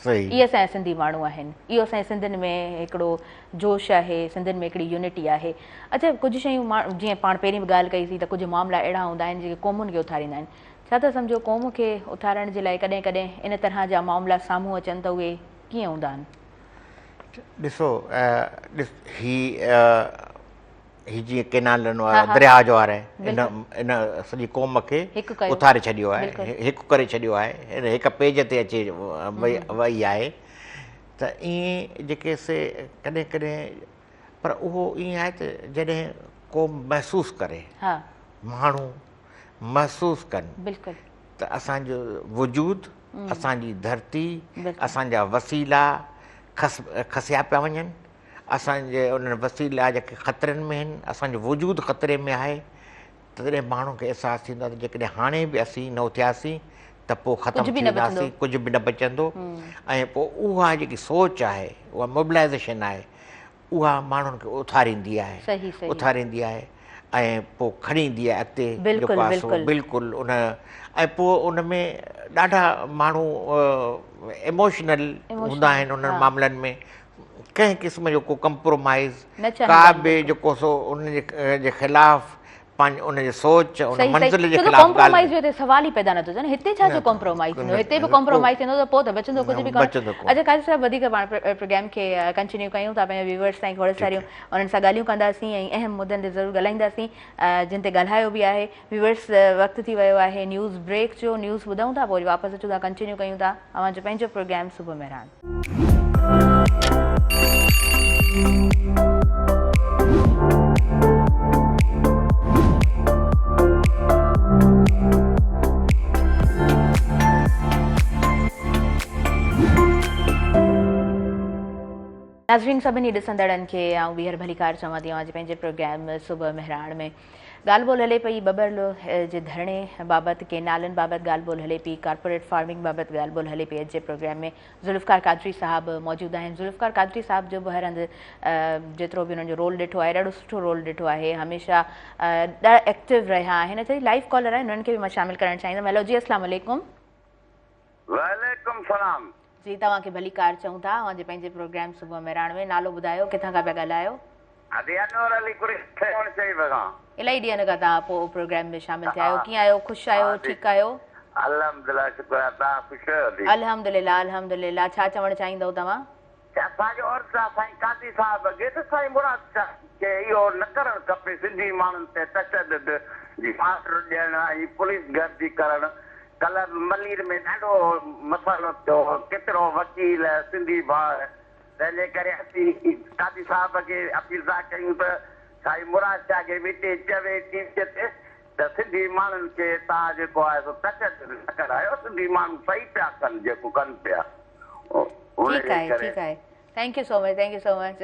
इहे असांजा सिंधी माण्हू आहिनि, इहो असांजे सिंधियुनि में हिकिड़ो जोश आहे, सिंधियुनि में हिकिड़ी यूनिटी आहे। अच्छा, कुझु शयूं जीअं पाण पहिरीं बि ॻाल्हि कईसीं त कुझु मामला अहिड़ा हूंदा आहिनि जेके क़ौमुनि खे उथारींदा आहिनि। छा त सम्झो क़ौम खे उथारण जे लाइ कॾहिं कॾहिं इन तरह जा मामला साम्हूं अचनि त उहे कीअं हूंदा आहिनि? ॾिसो, ही जीअं केनालनि वारा दरिया जो वार आहे, इन सॼी क़ौम खे उथारे छॾियो आहे, हिकु करे छॾियो आहे, हिकु पेज ते अचे वई आहे। त ईअं जेके से कॾहिं कॾहिं, पर उहो ईअं आहे त जॾहिं क़ौम महसूसु करे, माण्हू महसूसु कनि त असांजो वजूद, असांजी धरती, असांजा वसीला खसिया पिया वञनि, असांजे उन्हनि वसीला जेके ख़तरनि में आहिनि, असांजो वजूद ख़तरे में आहे, तॾहिं माण्हू खे अहसासु थींदो आहे त जेकॾहिं हाणे बि असीं न उथियासीं त पोइ ख़तमु थी वेंदासीं, कुझु बि न बचंदो। ऐं पोइ उहा जेकी सोच आहे, उहा मोबिलाइज़ेशन आहे, उहा माण्हुनि खे उथारींदी आहे ऐं पोइ खणी ईंदी आहे अॻिते जेको आहे बिल्कुलु उन। ऐं पोइ उन में ॾाढा माण्हू इमोशनल हूंदा आहिनि उन्हनि मामलनि में, कंहिं क़िस्म जो को कंप्रोमाइज़, का बि जेको सो उनजे ख़िलाफ़ पंहिंजो उनजी सोच, उन मंज़िल जे ख़िलाफ़ कॉम्प्रोमाइज़ जो सवाल ई पैदा नथो थिए न। हिते छा जो कॉम्प्रोमाइज़ थींदो, हिते बि कॉम्प्रोमाइज़ थींदो त पोइ त बचंदो कुझु बि कोन। अच्छा, कादरी साहब, वधीक पाण प्रोग्राम खे कंटिन्यू कयूं था, पंहिंजे व्यूअर्स ताईं खोड़ सारियूं उन्हनि सां ॻाल्हियूं कंदासीं ऐं अहम मुद्दनि ते ज़रूरु ॻाल्हाईंदासीं जिन ते ॻाल्हायो बि आहे। व्यूअर्स, वक़्तु थी वियो आहे न्यूज़ ब्रेक जो, न्यूज़ ॿुधूं था, पोइ वापसि अचूं था, कंटिन्यू कयूं था अव्हांजो पंहिंजो प्रोग्राम सुबुह मेहरान। नाज़रीन सभिनी ॾिसंदड़नि खे आउं ॿीहर भलीकार चवां थी अॼु पंहिंजे प्रोग्राम सुबुह मेहराण में ॻाल्हि ॿोल हले पई बबरलो जे धरणे बाबति के नालनि बाबति ॻाल्हि ॿोल हले पई कॉर्पोरेट फार्मिंग बाबति ॻाल्हि ॿोल हले पई अॼु जे प्रोग्राम में ज़ुल्फ़कार कादरी साहब मौजूदु आहिनि। ज़ुल्फ़कार कादरी साहब जो बि हर हंधि जेतिरो बि हुननि जो रोल ॾिठो आहे ॾाढो सुठो रोल ॾिठो आहे, हमेशह ॾाढा एक्टिव रहिया आहिनि। त लाइव कॉलर आहिनि, हुननि खे बि मां शामिल करणु चाहींदमि। हेलो जी, अस्सलाम वालेकुम। वालेकुम सलाम जी, तव्हांखे भलीकार चऊं था अॼु पंहिंजे प्रोग्राम सुबुह मेहराण में। नालो ॿुधायो, किथां खां पिया ॻाल्हायो? इलाही ॾींहंनि खां तव्हां पोइ प्रोग्राम में शामिल थिया आहियो। कीअं आहियो? ख़ुशि आहियो? ठीकु आहियो? अल्हम्दुलिल्लाह, शुक्र आहे। तव्हां ख़ुशि आहियो? अल्हम्दुलिल्लाह अल्हम्दुलिल्लाह। छा चवणु चाहींदव तव्हां? असांजो अर्ज़ु आहे साईं कादी साहिब खे त साईं मुराद के इहो न करणु खपे, सिंधी माण्हुनि ते तशदुद जी फासर ॾियणु ऐं पुलिस गर्दी करणु। कल्ह मलीर में ॾाढो मसाइलो थियो, केतिरो वकील सिंधी भाउ, तंहिंजे करे असीं कादी साहिब खे अपील था कयूं त साईं मुराद शाह खे विटे चवे टीवीअ ते त सिंधी माण्हुनि खे तव्हां जेको आहे सो तशदुद न करायो। सिंधी माण्हू सही पिया कनि जेको कनि पिया। ठीकु आहे, ठीकु आहे। Thank you so much, thank you so much.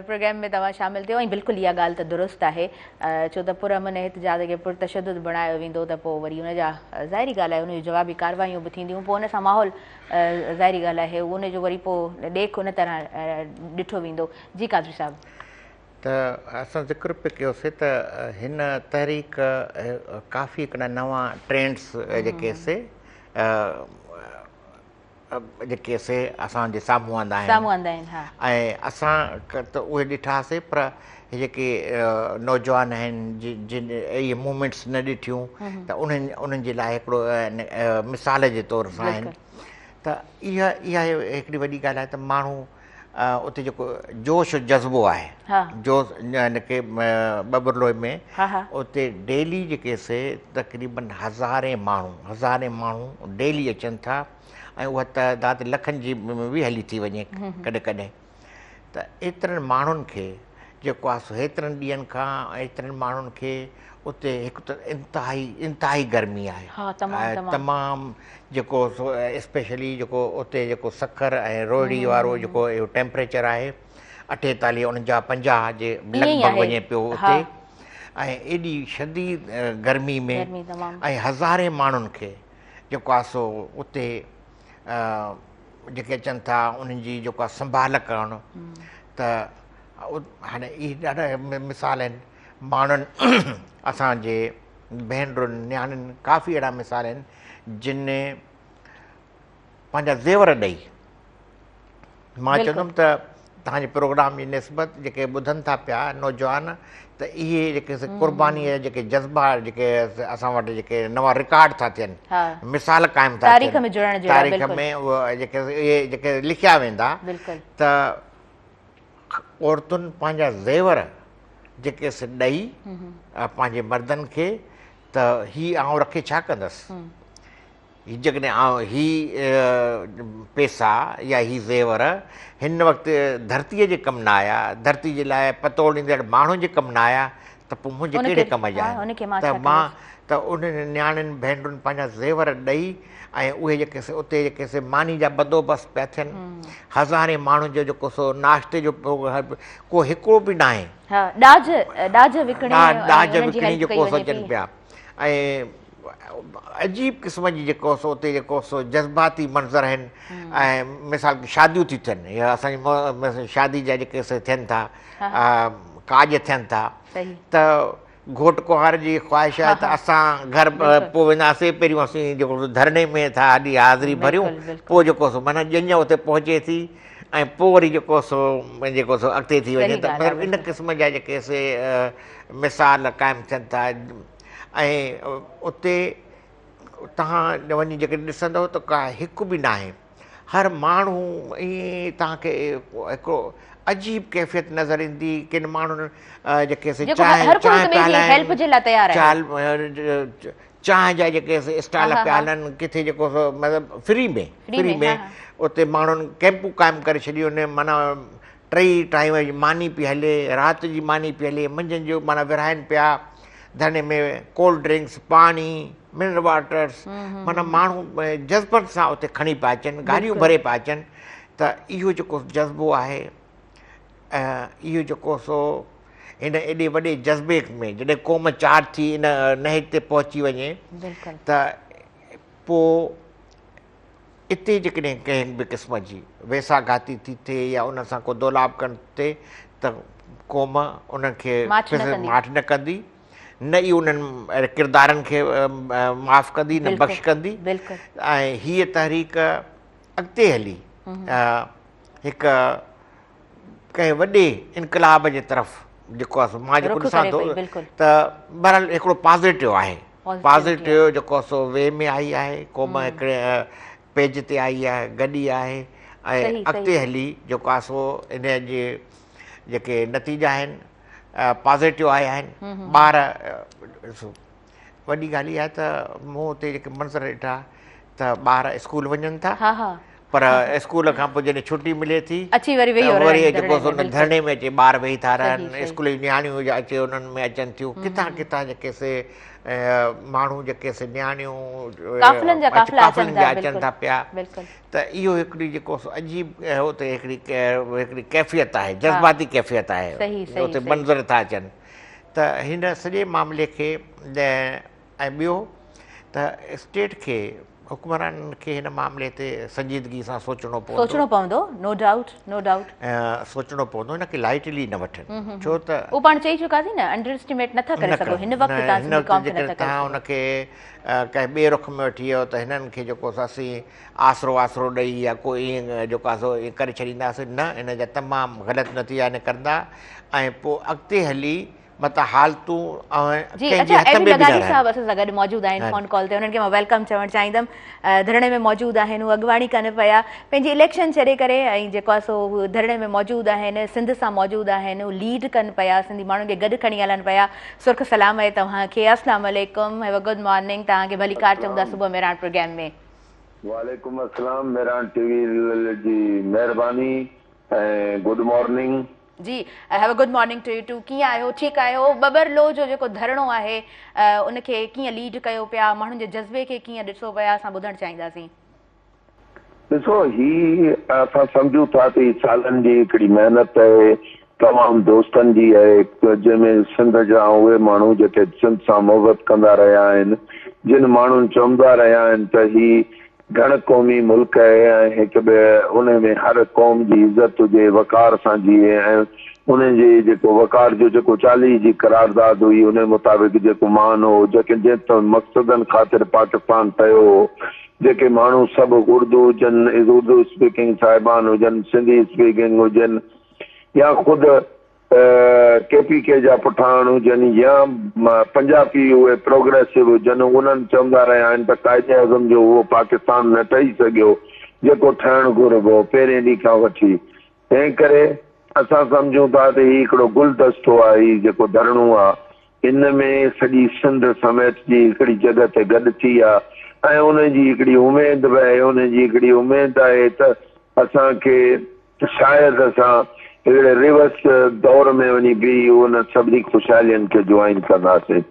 Programme में तव्हां शामिल थियो ऐं बिल्कुलु इहा ॻाल्हि त दुरुस्त आहे, छो त पुरअमन एहतजाज खे पुरतशदुद बणायो वेंदो त पोइ वरी हुनजा ज़ाहिरी ॻाल्हि आहे हुनजी जवाबी कार्रवायूं बि थींदियूं, पोइ हुन सां माहौल ज़ाहिरी ॻाल्हि आहे उनजो वरी पोइ ॾेख हुन तरह ॾिठो वेंदो। जी कादरी साहिब, त असां ज़िक्र पियो कयोसीं त हिन तहरीक काफ़ी हिकिड़ा नवां ट्रेंड्स जेके से असांजे साम्हूं आंदा आहिनि ऐं असां त उहे ॾिठासीं, पर जेके नौजवान आहिनि जिन इहे मूवमेंट्स न ॾिठियूं त उन्हनि जे लाइ हिकिड़ो मिसाल जे तौर सां आहिनि। त इहा हिकिड़ी वॾी ॻाल्हि आहे त माण्हू उते जेको जोश जज़्बो आहे, जोश यानी की बबरलोय में उते डेली जेके से तक़रीबन हज़ारे माण्हू डेली अचनि था ऐं उहा तइदाद लखनि जी बि हली थी वञे कॾहिं कॾहिं। त एतिरनि माण्हुनि खे जेको आहे सो हेतिरनि ॾींहंनि खां एतिरनि माण्हुनि खे उते हिकु त इंतिहाई गर्मी आहे, तमामु जेको सो स्पेशली जेको उते जेको सखर ऐं रोहिड़ी वारो जेको इहो टेम्परेचर आहे 48 49 50 जे लॻभॻि वञे पियो उते, ऐं एॾी शदीद गर्मी में ऐं हज़ारे माण्हुनि खे जेको आहे सो उते जेके अचनि था उन्हनि जी जेको आहे संभाल करणु। त हाणे इहे ॾाढा मिसाल आहिनि माण्हुनि असांजे भेनरुनि नियाणियुनि, काफ़ी अहिड़ा मिसाल आहिनि जिन पंहिंजा ज़ेवर ॾेई, मां चवंदुमि त तव्हांजे प्रोग्राम जी निस्बत जेके ॿुधनि था पिया नौजवान, त इहे जेके क़ुर्बानीअ जा जेके जज़्बा जेके असां वटि जेके नवां रिकॉर्ड था थियनि, मिसाल क़ाइमु था थियनि तारीख़ में, उहे जेके लिखिया वेंदा त औरतुनि पंहिंजा ज़ेवर जेके ॾेई पंहिंजे मर्दनि खे त हीअ आउं रखे छा कंदसि, हीअ जेकॾहिं पैसा या हीअ ज़ेवर हिन वक़्तु धरतीअ जे कमु न आया, धरती जे लाइ पतो ॾींदड़ माण्हू जे कमु न आया, त पोइ मुंहिंजे कहिड़े कम जा आहिनि। त मां त उन नियाणियुनि भेनरुनि पंहिंजा ज़ेवर ॾेई ऐं उहे जेके उते जेके मानी जा बंदोबस्तु पिया थियनि, हज़ारे माण्हुनि जो जेको सो नाश्ते जो को हिकिड़ो बि न आहे, ॾाज विकिणी जेको सो अचनि पिया, ऐं अजीब क़िस्म जी जेको सो उते जेको सो जज़्बाती मंज़र आहिनि। ऐं मिसाल शादियूं थियूं थियनि, या असांजी शादी जा जेके थियनि था, काज थियनि था, त घोट कुंवार जी ख़्वाहिश आहे त असां घर पोइ वेंदासीं, पहिरियों असीं जेको धरणे में था हली हाज़िरी भरियूं, पोइ जेको सो माना ॼञ उते पहुचे थी ऐं पोइ वरी जेको सो अॻिते थी वञे। त मतिलबु इन क़िस्म जा जेके मिसाल क़ाइमु थियनि था। ऐं उते तव्हां वञी जेके ॾिसंदव त का हिकु बि न आहे, हर माण्हू ईअं तव्हांखे हिकिड़ो अजीब कैफ़ियत नज़र ईंदी। किन माण्हुनि जेके चांहि जा जेके स्टॉल पिया हलनि, किथे जेको मतिलबु फ्री में उते माण्हुनि कैंपूं क़ाइमु करे छॾियूं आहिनि, माना 3 टाइम जी मानी पई हले, राति जी मानी पई हले, मंझंदि जो माना विरहाइनि पिया धरणे में कोल्ड ड्रिंक्स, पाणी, मिनरल वाटर्स, माना माण्हू जज़्बनि सां उते खणी पिया अचनि, गाॾियूं भरे पिया अचनि। त इहो जेको जज़्बो आहे इहो जेको सो इन एॾे वॾे जज़्बे में जॾहिं क़ौम चार थी इन नहे ते पहुची वञे त पोइ इते जेकॾहिं कंहिं बि क़िस्म जी वेसाघाती थी थिए या उन सां को दोलाब कनि थिए त क़ौम उनखे माठ न कंदी, न ई उन्हनि किरदारनि खे माफ़ कंदी न बख़्श कंदी। ऐं हीअ तहरीक अॻिते हली हिकु कंहिं वॾे इनक़लाब जे तरफ़ जेको आहे मां जेको ॾिसां थो त बहरहाल हिकिड़ो पॉज़िटिव आहे, पॉज़िटिव जेको सो वे में आई आहे, क़ौम हिकिड़े पेज ते आई आहे, गॾी आहे ऐं अॻिते हली जेको आहे सो इन जे जेके नतीजा आहिनि पॉज़िटिव आया आहिनि। ॿार ॾिसो वॾी ॻाल्हि इहा आहे त मूं हुते जेके मंज़र ॾिठा त ॿार स्कूल वञनि था पर स्कूल खां पोइ जॾहिं छुटी मिले थी वरी जेको सो धरणे में अचे ॿार वेही था रहनि, स्कूल जी नियाणियूं अचे उन्हनि में अचनि थियूं, किथां किथां जेके से माण्हू जेके से नियाणियूं काफ़िलनि जा अचनि था पिया। त इहो हिकिड़ी जेको सो अजीब हुते हिकिड़ी कैफ़ियत आहे, जज़्बाती कैफ़ियत आहे, हुते मंज़र था अचनि। त हिन सॼे मामले खे ऐं ॿियो त स्टेट खे हुक्मराननि खे हिन मामले ते संजीदगी सां सोचणो पवंदो, नो डाउट सोचणो पवंदो, हिनखे लाइटली न वठनि, छो त उहो पाण चई चुका थी न अंडर एस्टिमेट नथा करे सघो हिन वक़्तु तव्हां हुनखे कंहिं ॿिए रुख में वठी वियो त हिननि खे जेको असीं आसरो वासरो ॾेई या कोई ईअं जेको आहे सो ईअं करे छॾींदासीं, न इन जा तमामु ग़लति नतीजा निकिरंदा ऐं पोइ अॻिते हली मतिलबु हालतूं साहब असां सां गॾु मौजूदु आहिनि फ़ोन कॉल ते, उन्हनि खे मां वेलकम चवणु चाहींदमि। धरणे में मौजूदु आहिनि, उहे अॻुवाणी कनि पिया पंहिंजी इलेक्शन छॾे करे ऐं जेको आहे सो धरणे में मौजूदु आहिनि, सिंध सां मौजूदु आहिनि, उहे लीड कनि पिया, सिंधी माण्हुनि खे गॾु खणी हलनि पिया। सुर्ख सलाम आहे तव्हांखे, अस्सलाम वालेकुम, हैव अ गुड मॉर्निंग, तव्हांखे भली कार चऊं था सुबुह मेरान प्रोग्राम में। वालेकुम अस्सलाम, मेरान टीवी जी महिरबानी ऐं गुड मॉर्निंग जी। Have a good morning to you too. कीअं आहियो, ठीकु आहियो? बबर लो जो जेको धरणो आहे उनखे कीअं लीड कयो पिया, माण्हुनि जे जज़्बे खे कीअं ॾिसो पिया, असां ॿुधणु चाहींदासीं। ॾिसो ही असां सम्झूं था त सालनि जी हिकिड़ी महिनत आहे, तमामु दोस्तनि जी आहे, जंहिंमें सिंध जा उहे माण्हू जेके सिंध सां मोहबत कंदा रहिया आहिनि, जिन माण्हुनि चवंदा रहिया आहिनि त ही घण क़ौमी मुल्क आहे ऐं हिकु ॿिए उन में हर क़ौम जी इज़त हुजे, वक़ार सां जीए ऐं उनजे जेको वक़ार जो जेको 40 जी करारदाद हुई उन मुताबिक़ जेको मान हो, जेके जंहिं मक़सदनि ख़ातिर पाकिस्तान ठहियो हो, जेके माण्हू सभु उर्दू हुजनि, उर्दू स्पीकिंग साहिबान हुजनि, सिंधी स्पीकिंग हुजनि या ख़ुदि KPK जा पुठान हुजनि या पंजाबी उहे प्रोग्रेसिव हुजनि, उन्हनि चवंदा रहिया आहिनि त क़ाइदे आज़म जो उहो पाकिस्तान न ठही सघियो जेको ठहणु घुरिबो पहिरें ॾींहं खां वठी। तंहिं करे असां सम्झूं था त हीउ हिकिड़ो गुलदस्तो आहे, हीउ जेको धरणो आहे, इन में सॼी सिंध समेत जी हिकिड़ी जॻह ते गॾु थी आहे ऐं उनजी हिकिड़ी उमेद बि आहे, उनजी हिकिड़ी उमेद आहे त असांखे शायदि असां हिकिड़े रिवर्स दौर में वञी बीह उन सभिनी ख़ुशहालियुनि खे ज्वाइन कंदासीं।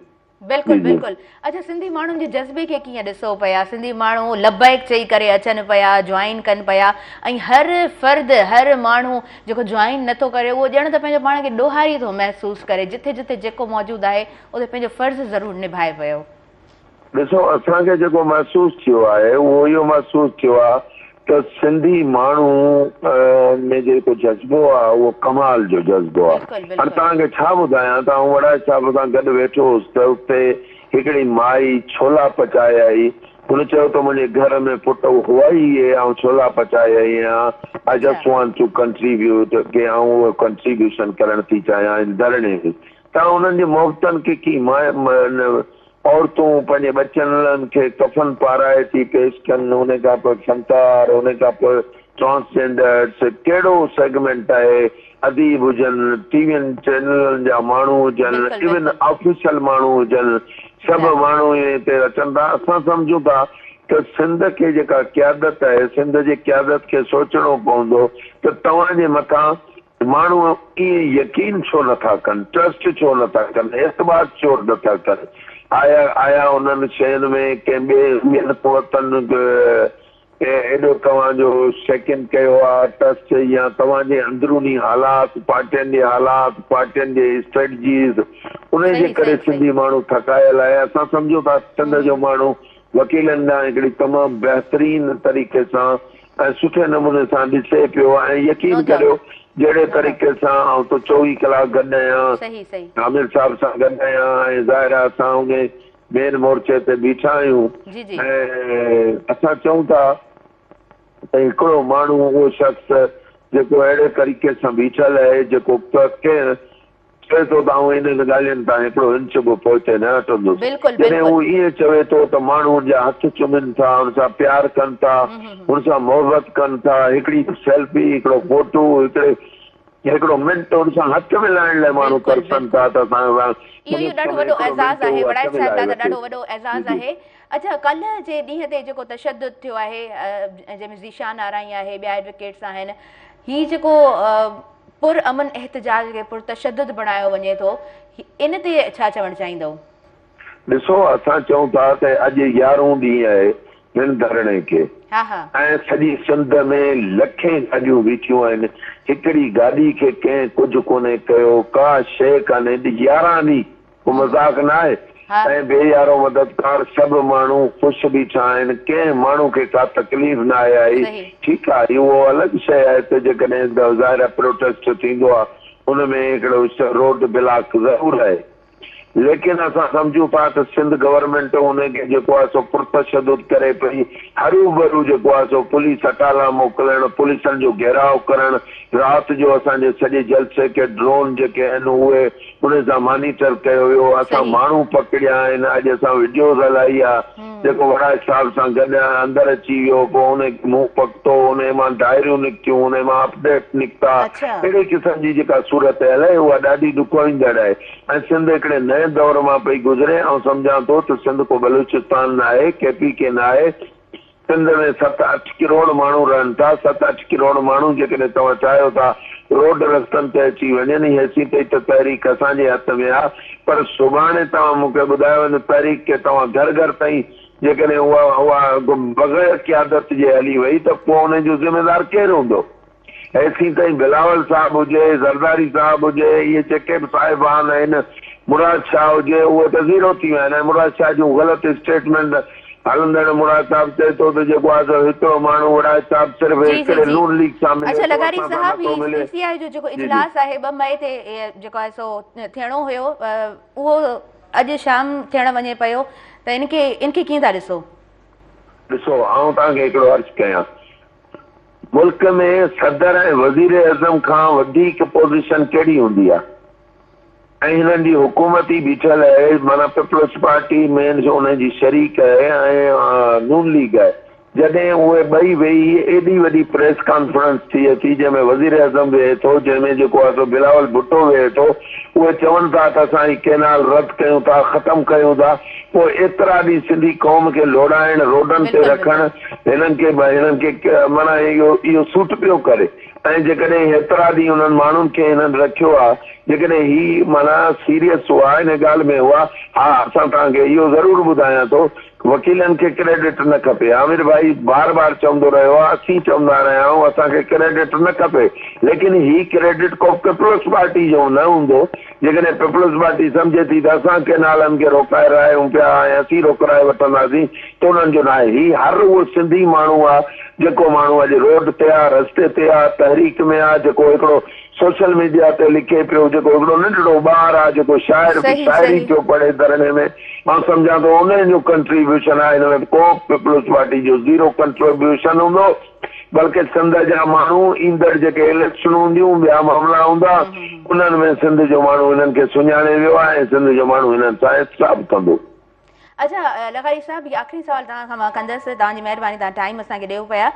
बिल्कुलु बिल्कुलु। अच्छा, सिंधी माण्हुनि जे जज़्बे खे कीअं ॾिसो पिया? सिंधी माण्हू लबैक चई करे अचनि पिया, ज्वाइन कनि पिया ऐं हर फ़र्द हर माण्हू जेको ज्वाइन नथो करे उहो ॼण त पंहिंजो पाण खे ॾोहारी थो महसूसु करे, जिथे जिथे जेको मौजूदु आहे उते पंहिंजो फ़र्ज़ु ज़रूरु निभाए पियो। ॾिसो असांखे जेको महसूसु थियो आहे उहो इहो महसूसु थियो आहे त सिंधी माण्हू में जेको जज़्बो आहे उहो कमाल जो जज़्बो आहे। हाणे तव्हांखे छा ॿुधायां, तव्हां वड़ा साहिब सां गॾु वेठो हुउसि त उते हिकिड़ी माई छोला पचाए आई, हुन चयो त मुंहिंजे घर में पुटु हुआ ई ऐं छोला पचाए आई आहियां, I just want to contribute के ऐं उहो कंट्रीब्यूशन करणु थी चाहियां धरणे में। तव्हां उन्हनि जे मोहबतनि खे की औरतूं पंहिंजे बचनि खे कफ़न पाराए थी पेश कनि, उन खां पोइ संतार, उन खां पोइ ट्रांसजेंडर्स, कहिड़ो सेगमेंट आहे, अदीब हुजनि, टीवीनि चैनलनि जा माण्हू हुजनि, इवन ऑफिशियल माण्हू हुजनि, सभु माण्हू हिते अचनि था। असां सम्झूं था त सिंध खे जेका क़यादत आहे, सिंध जी क़यादत खे सोचणो पवंदो त तव्हांजे मथां माण्हू ईअं यकीन छो नथा कनि, ट्रस्ट छो नथा कनि, एतबार छो नथा कनि। आया उन्हनि शयुनि में कंहिं ॿिए क़ुवतनि एॾो तव्हांजो सेकेंड कयो आहे टच या तव्हांजे अंदरूनी हालात पार्टियुनि जे हालात पार्टियुनि जे स्ट्रेटजीज़ उनजे करे सिंधी माण्हू थकायल आहे। असां सम्झूं था सिंध जो माण्हू वकीलनि ॾांहुं हिकिड़ी तमामु बहितरीन तरीक़े सां ऐं सुठे नमूने सां ॾिसे पियो ऐं यकीन करियो जहिड़े तरीक़े सां आउं त 24 कलाक गॾु आहियां आमिर साहिब सां गॾु आहियां ऐं ज़ाहिर आहे असां उन मेन मोर्चे ते बीठा आहियूं ऐं असां चऊं था त हिकिड़ो माण्हू उहो शख़्स जेको अहिड़े तरीक़े सां बीठल आहे जेको कंहिं चवे थो त आउं इन्हनि ॻाल्हियुनि तां हिकिड़ो इंच बि पोइते न हटंदुसि जॾहिं हू ईअं चवे थो त माण्हू हुनजा हथ चुमनि था हुन सां प्यार कनि था हुन सां मोहबत कनि था हिकिड़ी सेल्फी हिकिड़ो फोटो हिकिड़ो मिंट हुन सां हथ मिलाइण लाइ माण्हू तरसनि था त इहो ॾाढो वॾो एज़ाज़ आहे वड़ाइत साहिब दादा ॾाढो वॾो एज़ाज़ आहे। अच्छा कल्ह जे ॾींहं ते जेको तशद्दुद थियो आहे जंहिंमें ज़ीशान आराई आहे ॿिया एडवोकेट्स आहिनि हीउ जेको पुर अमन एहतजाज खे पुर तशद्दुद बणायो वञे थो इन ते छा चवणु चाहींदव? ॾिसो असां चऊं था त अॼु 11हों ॾींहुं आहे हिन धरणे खे ऐं सॼी सिंध में लखें गाॾियूं बीठियूं आहिनि हिकिड़ी गाॾी खे कंहिं कुझु कोन्हे कयो का शइ कान्हे 11 ॾींहं को मज़ाक न आहे ऐं बेयारो मददगार सभु माण्हू ख़ुशि बीठा आहिनि कंहिं माण्हू खे का तकलीफ़ न आहे आई ठीकु आहे इहो अलॻि शइ आहे त जेकॾहिं ज़ाहिर प्रोटेस्ट थींदो आहे हुनमें हिकिड़ो रोड ब्लॉक ज़रूरु आहे लेकिन असां सम्झूं था त सिंध गवर्नमेंट हुनखे जेको आहे सो पुरतशद्दुद करे पई हरू भरू जेको आहे सो पुलिस अटाला मोकिलणु पुलिसनि जो घेराव करणु राति जो असांजे सॼे जलसे खे ड्रोन जेके आहिनि उहे उन सां मॉनिटर कयो वियो असां माण्हू पकड़िया आहिनि अॼु असां वीडियोज़ हलाई आहे जेको वड़ाइत साहिब सां गॾु अंदरि अची वियो पोइ हुन मुंहुं पकतो हुन मां डायरियूं निकितियूं हुन मां अपडेट निकिता अहिड़े क़िस्म जी जेका सूरत आहे उहा ॾाढी ॾुखोईंदड़ आहे ऐं सिंध हिकिड़े नए दौर मां पई गुज़रे ऐं सम्झां थो त सिंध को बलूचिस्तान न आहे KPK न आहे सिंध में 7-8 करोड़ माण्हू रहनि था 7-8 करोड़ माण्हू जेकॾहिं तव्हां चाहियो था रोड रस्तनि ते अची वञनि हैसियत त तहरीक असांजे हथ में आहे पर सुभाणे तव्हां मूंखे ॿुधायो हिन तहरीक खे तव्हां घर घर ताईं जेकॾहिं उहा बग़ैर क़यादत जे हली वई त पोइ हुन जो ज़िम्मेदार केरु हूंदो ऐसी ताईं बिलावल साहब हुजे ज़रदारी साहब हुजे इहे जेके बि साहिबान आहिनि मुराद शाह हुजे उहे त ज़ीरो थी विया आहिनि मुराद शाह जूं ग़लति स्टेटमेंट हलंदड़ मुराद साहब चए थो त जेको आहे हिकिड़ो माण्हू वड़ाइत साहब सिर्फ़ु हिकिड़े नून लीग सां मिले। अच्छा लगारी साहब ही CCI जो जेको इजलास आहे 2 मई ते जेको आहे सो थियणो हुयो उहो अॼु शाम थियण वञे पियो त इनखे कीअं था ॾिसो? ॾिसो आउं तव्हांखे हिकिड़ो अर्ज़ु कयां मुल्क में सदर ऐं वज़ीर आज़म खां वधीक पोज़ीशन कहिड़ी हूंदी आहे ऐं हिननि जी हुकूमत ई बीठल आहे माना पीपल्स पार्टी मेन जो हुनजी शरीक आहे ऐं नून लीग आहे जॾहिं उहे ॿई वेही एॾी वॾी प्रेस कॉन्फ्रेंस थिए थी जंहिंमें वज़ीर आज़म वेहे थो जंहिंमें जेको आहे बिलावल भुट्टो वेहे थो उहे चवनि था त असां ही केनाल रद्द कयूं था ख़तमु कयूं था पोइ एतिरा ॾींहं सिंधी क़ौम खे लोड़ाइण रोडनि ते रखणु हिननि खे माना इहो सूट पियो करे ऐं जेकॾहिं हेतिरा ॾींहं उन्हनि माण्हुनि खे हिननि रखियो आहे जेकॾहिं ही माना सीरियस हुआ हिन ॻाल्हि में हुआ हा असां तव्हांखे इहो ज़रूरु ॿुधायां थो वकीलनि खे क्रेडिट न खपे आमिर भाई बार बार चवंदो रहियो आहे असीं चवंदा रहिया आहियूं असांखे क्रेडिट न खपे लेकिन ही क्रेडिट को पीपल्स पार्टी जो न हूंदो जेकॾहिं पीपल्स पार्टी सम्झे थी त असां केनालनि खे रोकाए रहिया पिया ऐं असीं रोकाए वठंदासीं त उन्हनि जो न आहे ही हर उहो सिंधी माण्हू आहे जेको माण्हू अॼु रोड ते आहे रस्ते ते आहे तहरीक में आहे जेको हिकिड़ो सोशल मीडिया ते लिखे पियो जेको हिकिड़ो नंढड़ो ॿार आहे जेको शाइरी पियो पढ़े धरणे में मां सम्झां थो उन जो कंट्रीब्यूशन आहे हिन में को पीपल्स पार्टी जो ज़ीरो कंट्रीब्यूशन हूंदो बल्कि सिंध जा माण्हू ईंदड़ जेके इलेक्शन हूंदियूं ॿिया मामला हूंदा उन्हनि में सिंध जो माण्हू हिननि खे सुञाणे वियो आहे ऐं सिंध जो माण्हू हिननि सां हिसाब कंदो। अच्छा लगारी साहब ये आखिरी सवाल तव्हां खां मां कंदसि तव्हांजी महिरबानी तव्हां टाइम असांखे ॾियो पिया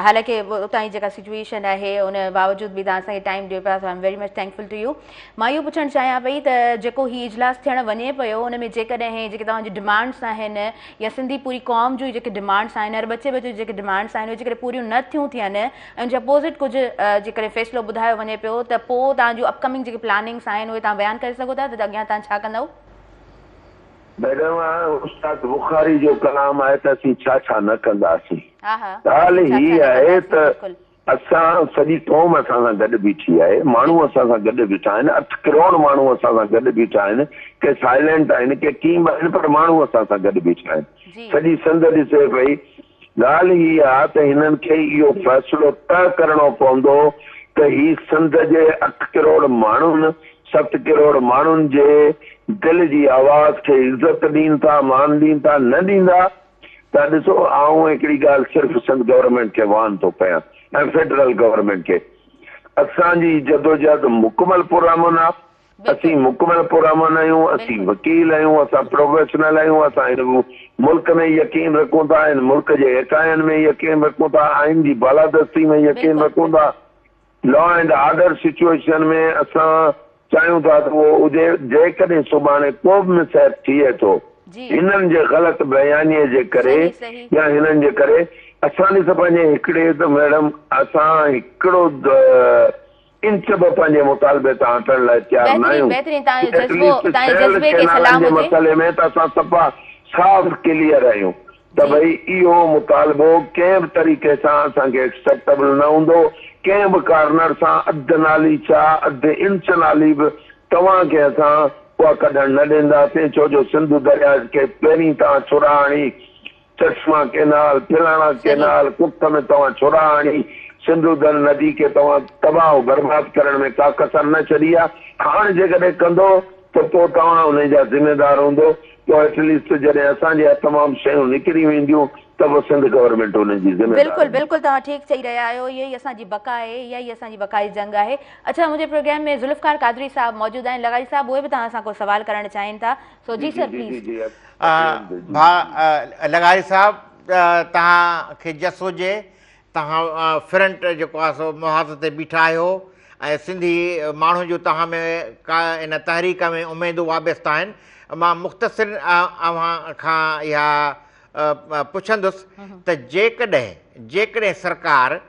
हालांकि उतां जी जेका सिचुएशन आहे उन बावजूदि बि तव्हां असांखे टाइम ॾियो पिया I am very much thankful to you मां इहो पुछणु चाहियां पई त जेको हीउ इजलास थियणु वञे पियो उन में जेकॾहिं जेके तव्हांजी डिमांड्स आहिनि या सिंधी पूरी क़ौम जूं जेके डिमांड्स आहिनि हर बचे बचे जेके डिमांड्स आहिनि उहे जेकॾहिं पूरियूं न थियूं थियनि ऐं उनजे अपोज़िट कुझु जेकॾहिं फ़ैसिलो ॿुधायो वञे पियो त पोइ तव्हांजूं अपकमिंग जेके प्लानिंग्स आहिनि उहे तव्हां बयानु करे सघो था त अॻियां तव्हां छा कंदव? मैडम उस्ताद बुखारी जो कलाम आहे त असीं छा छा न कंदासीं ॻाल्हि ही आहे त असां सॼी क़ौम असां सां गॾु बीठी आहे, माण्हू असां सां गॾु बीठा आहिनि, 8 करोड़ माण्हू असां सां गॾु बीठा आहिनि, के साइलेंट आहिनि के कीअं आहिनि, पर माण्हू असां सां गॾु बीठा आहिनि। सॼी सिंध ॾिसे पई। ॻाल्हि ही आहे त हिननि खे इहो फ़ैसिलो तय करणो पवंदो त ही सिंध जे 8 करोड़ माण्हुनि 7 करोड़ माण्हुनि जे दिलि जी आवाज़ खे इज़त ॾींदा था, मान ॾींदा न ॾींदा। त ॾिसो आऊं हिकिड़ी ॻाल्हि सिर्फ़ु सिंध गवर्नमेंट खे वान थो कयां ऐं फेडरल गवर्नमेंट खे, असांजी जदोजहद मुकमल पुरअमन आहे। असीं मुकमल पुरअमन आहियूं, असीं वकील आहियूं, असां प्रोफेशनल आहियूं, असां हिन मुल्क में यकीन रखूं था, हिन मुल्क जे इकाइनि में यकीन रखूं था, आइन जी बालादस्ती में यकीन रखूं था, लॉ एंड ऑर्डर सिचुएशन में असां चाहियूं था त उहो हुजे। जेकॾहिं सुभाणे को बि मिसहैप थिए थो हिननि जे ग़लति बयानीअ जे करे या हिननि जे करे, असां ॾिस पंहिंजे हिकिड़े त मैडम असां हिकिड़ो इंच बि पंहिंजे मुतालबे तां हटण लाइ तयारु न आहियूं। मसइले में त असां सफ़ा साफ़ क्लियर आहियूं त भई इहो मुतालबो कंहिं बि तरीक़े सां असांखे एक्सेप्टेबल न हूंदो। कंहिं बि कार्नर सां अधु नाली छा अधु इंच नाली बि तव्हांखे असां उहा कढण न ॾींदासीं, छो जो सिंधु दरिया खे पहिरीं तव्हां छुरा हणी चश्मा केनाल, पिलाणा केनाल, कुख में तव्हां छुरा हणी सिंधु दर नदी खे तव्हां तबाह बर्बाद करण में का कसर न छॾी आहे। हाणे जेकॾहिं कंदो त पोइ तव्हां हुन जा ज़िम्मेदार हूंदो। पोइ एटलीस्ट जॾहिं असांजे तमामु शयूं निकिरी वेंदियूं त पोइ सिंध गवर्नमेंट हुन जी ज़िम्मेदार। बिल्कुलु बिल्कुलु तव्हां ठीकु चई रहिया आहियो। इहा ई असांजी बका आहे, इहा ई असांजी बकाई जंग आहे। अच्छा, मुंहिंजे प्रोग्राम में ज़ुल्फ़कार क़ादरी साहब मौजूदु आहिनि, लगाई साहब, उहे बि तव्हां सां को सवाल करणु चाहिनि था। सो जी सर प्लीज़। लगाई साहब, तव्हांखे जस हुजे, तव्हां फ्रंट जेको आहे सो मुहाज़ ते बीठा आहियो ऐं सिंधी माण्हू जो तव्हां में का इन तहरीक में उमेदूं वाबस्ता आहिनि। मां मुख़्तसिर अव्हां खां इहा पुछंदुसि त जेकॾहिं सरकार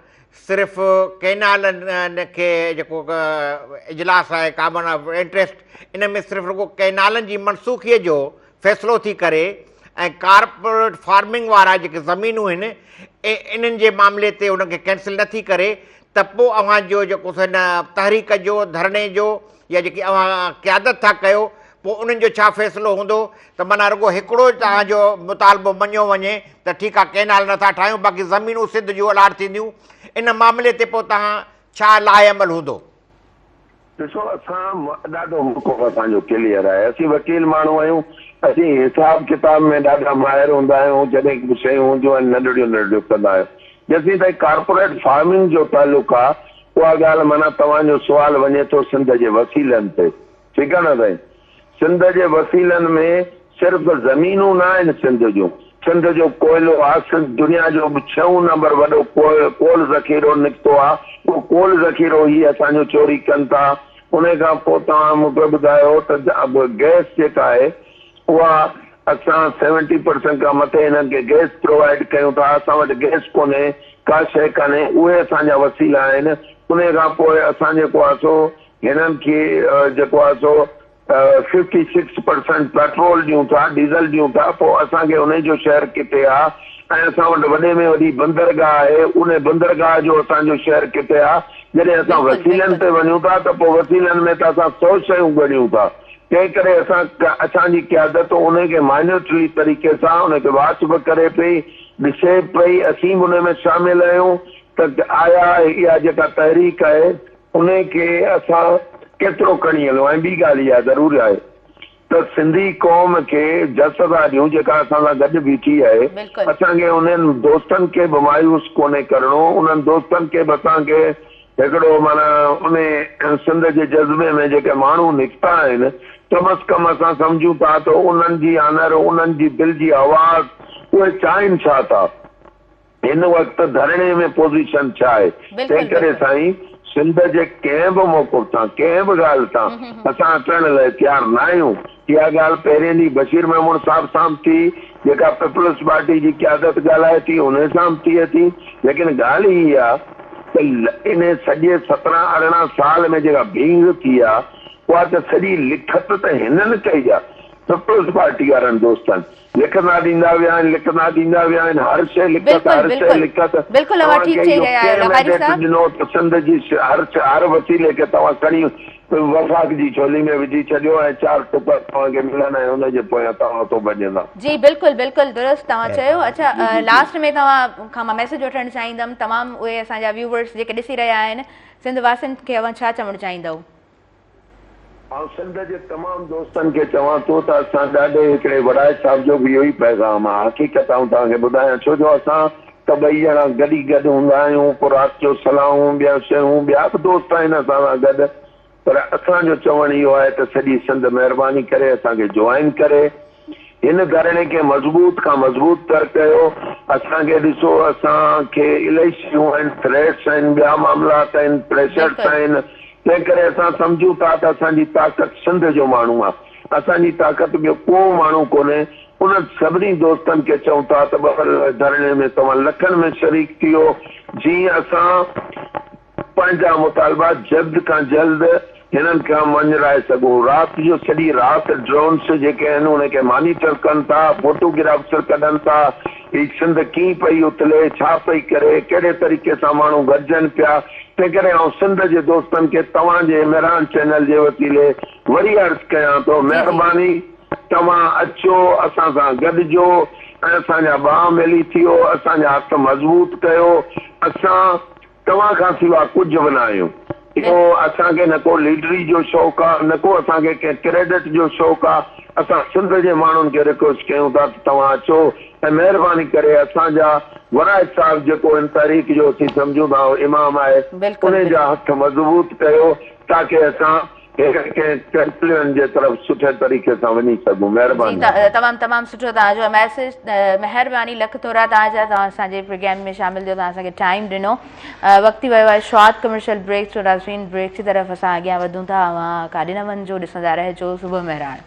सिर्फ़ु कैनालनि खे जेको इजलास आहे कॉमन ऑफ इंट्रस्ट इन में सिर्फ़ु रुगो कैनालनि जी मनसूखीअ जो फ़ैसिलो थी करे ऐं कारपोरेट फार्मिंग वारा जेके ज़मीनूं आहिनि इन्हनि जे मामले ते उनखे कैंसिल नथी करे त पोइ अव्हांजो जेको हिन तहरीक जो धरणे जो या जेकी अव्हां क़यादत था कयो पोइ उन्हनि जो छा फ़ैसिलो हूंदो? त माना रुगो हिकिड़ो तव्हांजो मुतालबो मञियो वञे त ठीकु आहे कैनाल नथा ठाहियूं, बाक़ी ज़मीनूं सिंध जूं अलाट थींदियूं, इन मामले ते पोइ तव्हां छा लाइअमल हूंदो? ॾिसो, असां ॾाढो मौक़ो असांजो क्लियर आहे। असीं वकील माण्हू आहियूं, असीं हिसाब किताब में ॾाढा माहिर हूंदा आहियूं। जॾहिं बि शयूं हूंदियूं आहिनि नंढड़ियूं नंढड़ियूं कंदा आहियूं। जेसीं ताईं कारपोरेट फार्मिंग जो तालुक आहे, उहा ॻाल्हि माना तव्हांजो सुवालु वञे थो सिंध जे वसीलनि ते, ठीकु आहे न साईं? सिंध जे वसीलनि में सिर्फ़ु ज़मीनूं न आहिनि सिंध जूं, सिंध जो कोयलो आहे। दुनिया जो 6 नंबर वॾो कोल ज़ख़ीरो निकितो आहे। उहो कोल ज़ख़ीरो ई असांजो चोरी कनि था। उन खां पोइ तव्हां मूंखे ॿुधायो त गैस जेका आहे उहा असां 70% खां मथे हिननि खे गैस प्रोवाइड कयूं था। असां वटि गैस कोन्हे, का शइ कान्हे, उहे असांजा वसीला आहिनि। उन खां पोइ असां जेको आहे सो हिननि खे जेको आहे सो 56% पेट्रोल ॾियूं था, डीज़ल ॾियूं था। पोइ असांखे उन जो शहर किथे आहे ऐं असां वटि वॾे में वॾी बंदरगाह आहे, उन बंदरगाह जो असांजो शहर किथे आहे? जॾहिं असां वसीलनि ते वञूं था त पोइ वसीलनि में त असां 100 शयूं ॻणियूं था। तंहिं करे असांजी क़यादत उनखे माइनोटरी तरीक़े सां उनखे वाच बि करे पई, ॾिसे पई। असीं बि उन में शामिल आहियूं त आया इहा जेका तहरीक आहे उनखे असां केतिरो खणी हलूं। ऐं ॿी ॻाल्हि इहा ज़रूरु आहे त सिंधी क़ौम खे जस था ॾियूं जेका असां सां गॾु बीठी आहे। असांखे उन्हनि दोस्तनि खे बि मायूस कोन्हे करिणो। उन्हनि दोस्तनि खे बि असांखे हिकिड़ो माना उन सिंध जे जज़्बे में जेके माण्हू निकिता आहिनि कम अज़ कम असां सम्झूं था त उन्हनि जी आनर, उन्हनि जी दिलि जी आवाज़, उहे चाहिनि छा था, हिन वक़्तु धरणे में पोज़ीशन छा आहे। तंहिं करे साईं सिंध जे कंहिं बि मौक़िफ़ तां, कंहिं बि ॻाल्हि तां असां अचण लाइ तयारु न आहियूं। इहा ॻाल्हि पहिरें ॾींहुं बशीर महमूद साहिब सां बि थी, जेका पीपल्स पार्टी जी क़यादत ॻाल्हाए थी उन सां बि थिए थी। लेकिन ॻाल्हि इहा आहे त इन सॼे 17-18 साल में जेका भींग थी आहे उहा त सॼी लिखत त हिननि कई आहे, पीपल्स पार्टी वारनि दोस्तनि। लिखंदा ॾींदा विया आहिनि, लिखंदा ॾींदा विया आहिनि, हर शइ लिखत, हर शइ लिखत। बिल्कुल ठीक चई रहिया आहियो लखारी साहब। ॾिनो त सिंध जी हर वसीले खे तव्हां खणी वफ़ाक़ जी झोली में विझी छॾियो ऐं 4 टुक तव्हांखे मिलंदा ऐं हुनजे पोयां तव्हां तो भॼंदा। जी बिल्कुल बिल्कुल दुरुस्त तव्हां चयो। अच्छा लास्ट में तव्हां खां मां मैसेज वठणु चाहींदमि, तमामु उहे असांजा व्यूवर्स जेके ॾिसी रहिया आहिनि, सिंध वासियुनि खे अवां छा चवणु चाहींदव? ऐं सिंध जे तमामु दोस्तनि खे चवां थो त असां ॾाढे हिकिड़े वड़ाए साहिब जो बि इहो ई पैगाम आहे। हक़ीक़त तव्हांखे ॿुधायां, छो जो असां त ॿई ॼणा गॾी गॾु हूंदा आहियूं, पोइ राति जो सलाहूं, ॿिया शयूं, ॿिया बि दोस्त आहिनि असां सां गॾु, पर असांजो चवणु इहो आहे त सॼी सिंध महिरबानी करे असांखे जॉइन करे हिन धरणे खे मज़बूत खां मज़बूत तर कयो। असांखे ॾिसो, असांखे इलाही शयूं आहिनि, थ्रेट्स आहिनि, ॿिया मामलात आहिनि, प्रेशर्स आहिनि, तंहिं करे असां सम्झूं था त असांजी ताक़त सिंध जो माण्हू आहे, असांजी ताक़त ॿियो को माण्हू कोन्हे। उन सभिनी दोस्तनि खे चऊं था त धरणे में तव्हां लखनि में शरीक थियो, जीअं असां पंहिंजा मुतालबा जल्द खां जल्द हिननि खां मंझराए सघूं। राति जो सॼी राति ड्रोन्स जेके आहिनि उनखे मॉनिटर कनि था, फोटोग्राफ्स कढनि था, ही सिंध कीअं पई उथले, छा पई करे, कहिड़े तरीक़े सां माण्हू गॾजनि पिया। तंहिं करे आउं सिंध जे दोस्तनि खे तव्हांजे मेहरान चैनल जे वसीले वरी अर्ज़ु कयां थो, महिरबानी तव्हां अचो, असां सां गॾिजो ऐं असांजा ॿाह मिली थियो, असांजा हथ मज़बूत कयो। असां तव्हां खां सवाइ कुझु बि न आहियूं। इहो असांखे न को लीडरी जो शौक़ु आहे, न को असांखे कंहिं क्रेडिट जो शौक़ु आहे। असां सिंध जे माण्हुनि खे रिक्वेस्ट कयूं था त तव्हां अचो ऐं महिरबानी करे असांजा वराए साहिब जेको इन तारीख़ जो असीं सम्झूं था इमाम आहे, उन जा हथ मज़बूत कयो ताकी असां जे तरफ़ सुठे तरीक़े सां वञी सघूं। महिरबानी। तमामु सुठो तव्हांजो मैसेज, महिरबानी लख थोरा तव्हांजा, तव्हां असांजे प्रोग्राम में शामिल थियो, तव्हां असांखे टाइम ॾिनो। वक़्तु वियो आहे शॉर्ट कमर्शियल ब्रेक जो, नाज़रीन ब्रेक जी तरफ़ असां अॻियां वधूं था। तव्हां काॾे न वञिजो, ॾिसंदा रहिजो सुबुह मेहरान।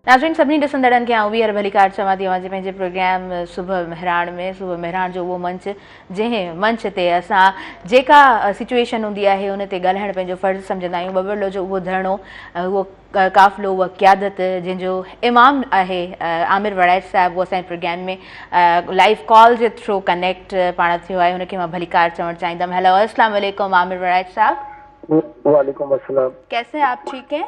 नाज़रीन सभिनी ॾिसंदड़नि खे वीर भलीकार चवां थी जे पंहिंजे प्रोग्राम सुबुह मेहरान में। सुबुह मेहरान जो उहो मंच जंहिं मंच ते असां जेका सिचुएशन हूंदी आहे उन ते ॻाल्हाइणु पंहिंजो फ़र्ज़ु सम्झंदा आहियूं। बबरलो जो उहो धरणो, उहो काफ़िलो, उहा क़यादत जंहिंजो इमाम आहे आमिर वड़ैच साहिबु, उहो असांजे प्रोग्राम में लाइव कॉल जे थ्रू कनेक्ट पाण थियो आहे, उनखे मां भलीकार चवणु चाहींदमि। हेलो अस्सलाम वालेकुम आमिर वड़ैच साहब। वालेकुम अस्सलाम। कैसे हैं आप? ठीक हैं?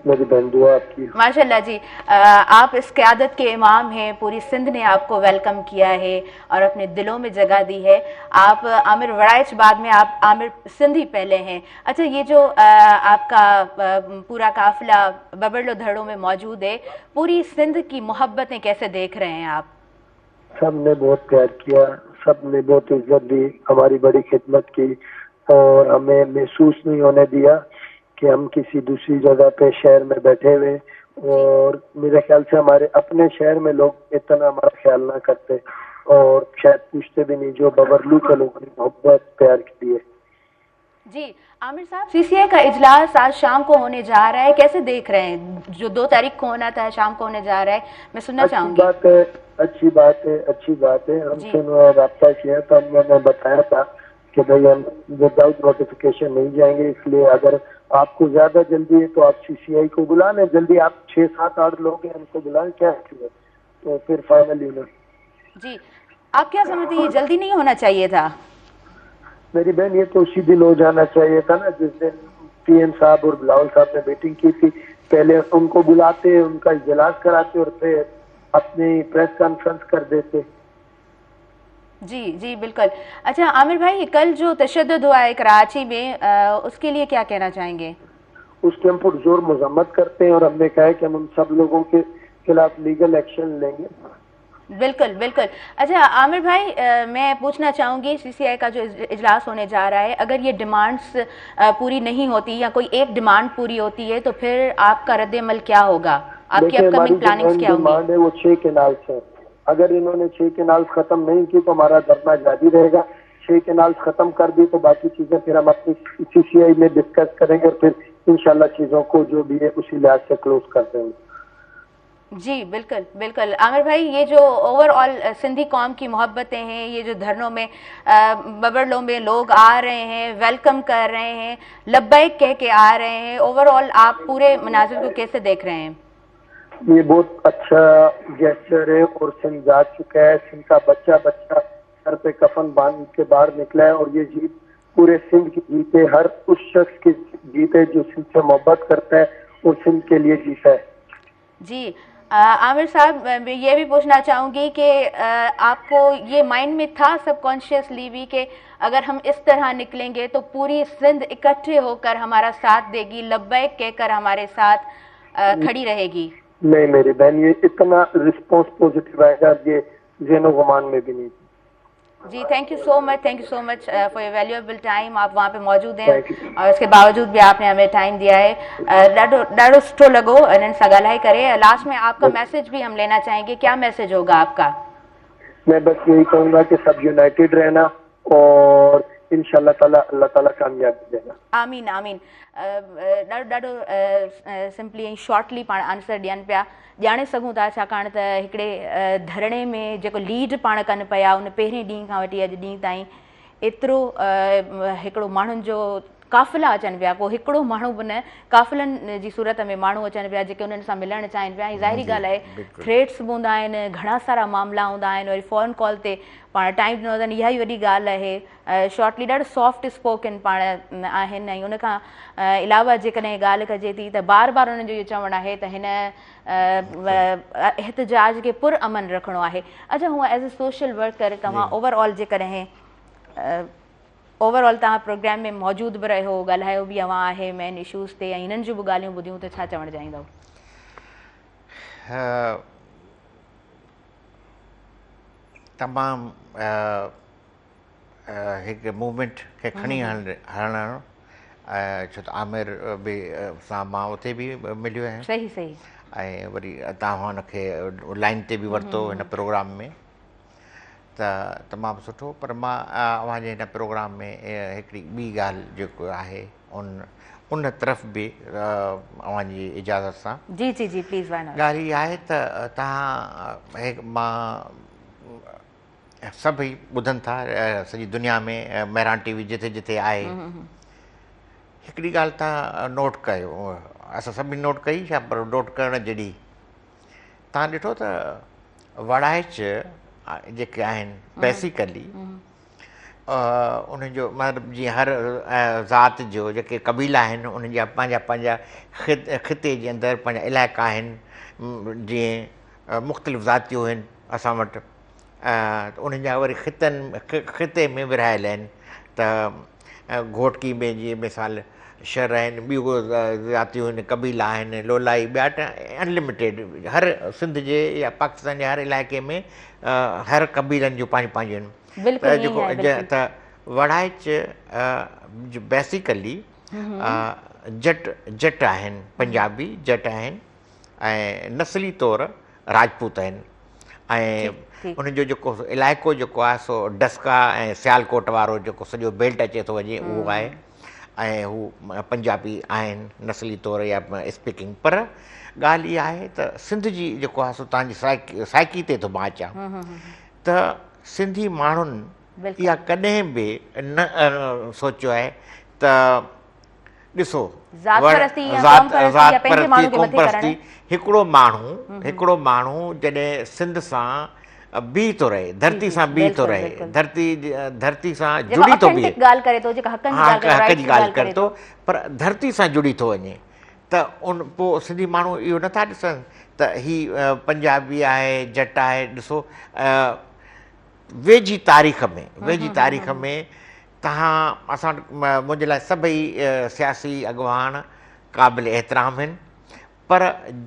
मेरी बहन दुआ आपकी। माशाल्लाह जी। आप इस क़यादत के इमाम हैं, पूरी सिंध ने आपको वेलकम किया है और अपने दिलों में जगह दी है। आप आमिर वड़ैच बाद में आप आमिर सिंधी पहले हैं। अच्छा, ये जो आपका पूरा काफिला बबरलो धड़ों में मौजूद है, पूरी सिंध की मोहब्बतें कैसे देख रहे हैं आप? सब ने बहुत प्यार किया, सब ने बहुत इज्जत दी, हमारी बड़ी खिदमत की और हमें महसूस नहीं होने दिया कि हम किसी दूसरी जगह पे शहर में बैठे हुए। और मेरे ख्याल से हमारे अपने शहर में लोग इतना हमारा ख्याल ना करते और शायद पूछते भी नहीं जो बबरलू के लोगों ने मोहब्बत प्यार की है। जी आमिर साहब, सीसीआई का इजलास आज शाम को होने जा रहा है, कैसे देख रहे हैं? जो 2 तारीख को होना था, शाम को होने जा रहा है, मैं सुनना चाहूंगी। अच्छी बात है। हमसे राब्ता किया तो हमने बताया था कि भाई हम विदाउट नोटिफिकेशन नहीं जाएंगे, इसलिए अगर आपको ज्यादा जल्दी है तो आप सीसीआई को बुला लें जल्दी। आप 6, 7, 8 लोग हैं, उनको बुलाएं, क्या है तो फिर फाइनली ना। जी आप क्या समझते हैं, ये जल्दी नहीं होना चाहिए था? मेरी बहन, ये तो उसी दिन हो जाना चाहिए था ना, जिस दिन पीएम साहब और बिलावल साहब ने मीटिंग की थी। पहले उनको बुलाते, उनका इजलास कराते और फिर अपनी प्रेस कॉन्फ्रेंस कर देते। जी बिल्कुल। अच्छा आमिर भाई, कल जो तशद्दुद हुआ है कराची में, उसके लिए क्या कहना चाहेंगे? उसके हम पुरजोर मजम्मत करते हैं और हमने कहा है कि हम सब लोगों के खिलाफ लीगल एक्शन लेंगे। बिल्कुल। अच्छा आमिर भाई, मैं पूछना चाहूँगी, सीसीआई का जो इजलास होने जा रहा है, अगर ये डिमांड्स पूरी नहीं होती या कोई एक डिमांड पूरी होती है तो फिर आपका रद्द-ए-अमल क्या होगा? आपकी अपकमिंग प्लानिंग्स क्या होंगी? डिमांड है वो 6 केनाल्स है। अगर इन्होंने 6 केनाल्स खत्म नहीं की तो हमारा धरना जारी रहेगा। 6 केनाल्स खत्म कर दी तो बाकी चीजें फिर हम अपनी सीसीआई में डिस्कस करेंगे और फिर इंशाल्लाह चीजों को जो भी है उसी लिहाज से क्लोज कर देंगे। जी बिल्कुल बिल्कुल। आमिर भाई, ये जो ओवरऑल सिंधी कौम की मोहब्बतें हैं, ये जो धरनों में बबरलों में लोग आ रहे हैं, वेलकम कर रहे हैं, लब्बैक कह के आ रहे हैं, ओवरऑल आप पूरे मनाजिर को कैसे देख रहे हैं? ये बहुत अच्छा जेस्चर है और सिंध जा चुका है। सिंध का बच्चा बच्चा सर पे कफन बांध के बाहर निकला है और ये जीत पूरे सिंध की जीत है, हर उस शख्स की जीत है जो सिंध से मोहब्बत करता है और सिंध के लिए जीता है। जी आमिर साहब, मैं ये भी पूछना चाहूँगी कि आपको ये माइंड में था सबकॉन्शियसली भी कि अगर हम इस तरह निकलेंगे तो पूरी सिंध इकट्ठे होकर हमारा साथ देगी, लब्बैक कहकर हमारे साथ खड़ी रहेगी? नहीं मेरी बहन, ये इतना रिस्पॉन्स पॉजिटिव आएगा ये ज़हनो गुमान में भी नहीं। जी thank you so much for your valuable time. आप वहाँ पे मौजूद हैं और इसके बावजूद भी आपने हमें टाइम दिया है। ॾाढो सुठो लॻो इन्हनि सां ॻाल्हाए करे। लास्ट में आपका मैसेज भी हम लेना चाहेंगे, क्या मैसेज होगा आपका? मैं बस यही कहूँगा कि सब यूनाइटेड रहना और इंशाल्लाह ताला अल्लाह ताला कामयाबी देना। आमीन आमीन। ॾाढो सिंपली ऐं शॉर्टली पाण आंसर ॾियनि पिया, ॼाणे सघूं था, छाकाणि त हिकिड़े धरणे में जेको लीड पाण कनि पिया उन पहिरें ॾींहं खां वठी अॼु ॾींहं ताईं एतिरो हिकिड़ो माण्हुनि जो काफ़िला अचनि पिया, को हिकिड़ो माण्हू बि न, काफ़िलनि जी सूरत में माण्हू अचनि पिया जेके उन्हनि सां मिलणु चाहिनि पिया। ऐं ज़ाहिरी ॻाल्हि आहे थ्रेट्स बि हूंदा आहिनि, घणा सारा मामला हूंदा आहिनि, वरी फ़ोन कॉल ते पाण टाइम ॾिनो अथनि, इहा ई वॾी ॻाल्हि आहे। शॉर्टली ॾाढो सॉफ्ट स्पोकन पाण आहिनि। ऐं उनखां अलावा जेकॾहिं ॻाल्हि कजे थी त बार बार उन्हनि जो इहो चवणु आहे त हिन एहतजाज खे पुरअमन रखिणो आहे। अच्छा, हूअं एज़ अ सोशल वर्कर तव्हां ओवरऑल जेकॾहिं ओवरऑल तव्हां प्रोग्राम में मौजूदु बि रहियो, ॻाल्हायो बि अवां आहे मेन इशूज़ ते, ऐं हिननि जूं बि ॻाल्हियूं ॿुधियूं, त छा चवणु चाहींदव? तमामु हिकु मूवमेंट खे खणी हलणु, छो त आमिर बि सां मां उते बि मिलियो आहियां। सही सही। ऐं वरी तव्हां हुनखे लाइन ते बि वरितो हिन प्रोग्राम में, त तमामु सुठो। पर मां अव्हांजे हिन प्रोग्राम में हिकिड़ी ॿी ॻाल्हि जेको आहे उन तरफ़ बि अव्हांजी इजाज़त सां। जी जी जी प्लीज़। ॻाल्हि इहा आहे त तव्हां मां सभई ॿुधनि था, सॼी दुनिया में मेहरान टीवी जिथे जिथे आहे, हिकिड़ी ॻाल्हि तव्हां नोट कयो, असां सभिनी नोट कई छा, पर नोट करण जहिड़ी तव्हां ॾिठो त वड़ाइच जेके आहिनि बेसिकली उनजो मतिलबु जीअं हर ज़ात जो जेके क़बीला आहिनि उन्हनि जा पंहिंजा पंहिंजा ख़िते जे अंदरि पंहिंजा इलाइक़ा आहिनि, जीअं मुख़्तलिफ़ ज़ातियूं आहिनि असां वटि, त उन्हनि जा वरी ख़िते में विरहायल आहिनि। त घोटकी में जीअं मिसाल शर आहिनि, ॿियूं ज़ातियूं आहिनि, क़बीला आहिनि, लोलाई, ॿिया अनलिमिटेड, हर सिंध जे या पाकिस्तान जे हर इलाइक़े में हर क़बीलनि जूं पंहिंजूं पंहिंजूं आहिनि। त जेको त वड़ाइच बेसिकली जट आहिनि, पंजाबी जट आहिनि ऐं नस्ली तौरु राजपूत आहिनि। ऐं उनजो जेको इलाइक़ो जेको आहे सो डस्का ऐं सियालकोट वारो जेको सॼो बेल्ट अचे थो वञे उहो आहे, ऐं हू पंजाबी आहिनि नस्ली तौरु या स्पीकिंग। पर ॻाल्हि इहा आहे त सिंध जी जेको आहे सो तव्हांजी साइकी ते थो मां अचां त सिंधी माण्हुनि इहा कॾहिं बि न सोचियो आहे त ॾिसो ज़ात परस्ती क़ौम परस्ती, हिकिड़ो माण्हू जॾहिं सिंध सां बीह थो रहे, धरती सां बीह थो रहे, धरती सां जुड़ी थो बीहे, हक़ जी ॻाल्हि करे थो, पर धरती सां जुड़ी थो वञे, त पोइ सिंधी माण्हू इहो नथा ॾिसनि त हीअ पंजाबी आहे, जट आहे। ॾिसो वेझी तारीख़ में तव्हां असां मुंहिंजे लाइ सभई सियासी अॻवान क़ाबिल एतिराम आहिनि, पर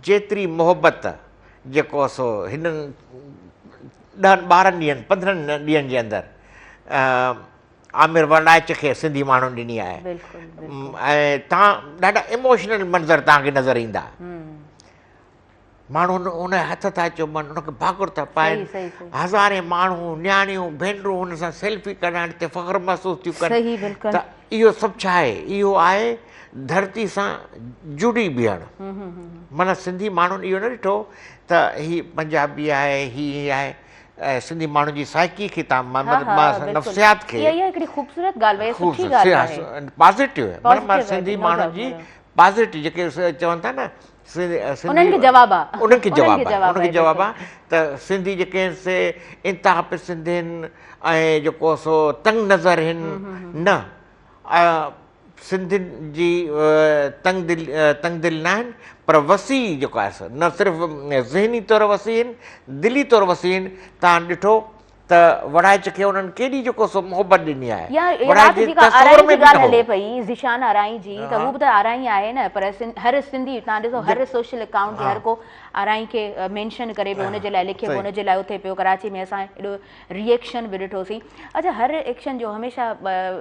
जेतिरी मोहबत जेको सो हिननि 10-12 ॾींहंनि 15 ॾींहंनि जे अंदरि आमिर वड़ाइच खे सिंधी माण्हू ॾिनी आहे, ऐं तव्हां ॾाढा इमोशनल मंज़र तव्हांखे नज़र ईंदा। माण्हू उन हथ था चुमनि, उनखे भाकुर था पाइनि, सही, सही। हज़ारे माण्हू न्याणियूं भेनरूं हुन सां सेल्फी कढाइण ते फ़ख्रु महसूसु थियूं कनि। सही, बिल्कुलु। त इहो सभु छा आहे? इहो आहे धरती सां जुड़ी बीहणु। माना सिंधी माण्हुनि इहो न ॾिठो त हीअ पंजाबी आहे, हीअ आहे, सिंधी माण्हुनि जी साइकी खे नफ़्सियात खे इहा हिकिड़ी ख़ूबसूरत ॻाल्हि आहे, सुठी ॻाल्हि आहे, पॉज़िटिव आहे। Positive सिंधी आहे, माण्हुनि जी पॉज़िटिव जेके चवनि था न, उन्हनि खे जवाबु आहे, उन्हनि खे जवाबु आहे त सिंधी जेके आहिनि से इंतिहा पसंदि आहिनि ऐं जेको सो तंग नज़र आहिनि, न सिंधियुनि जी तंग दिल न आहिनि, पर वसी जेको आहे न सिर्फ़ु ज़हनी तौरु वसी आहिनि, दिली तौरु वसी आहिनि। तव्हां ॾिठो त वड़ाइच खे उन्हनि केॾी जेको सो मोहबत ॾिनी आहे। हले पई ज़िशान आराई जी, त हू बि त आराई आहे न, पर हर सिंधी तव्हां ॾिसो हर सोशल अकाउंट ते हर को आराई खे मेंशन करे पियो, हुनजे लाइ लिखे पियो, हुनजे लाइ उथे पियो। कराची में असां एॾो रिएक्शन बि ॾिठोसीं। अच्छा, हर एक्शन जो हमेशह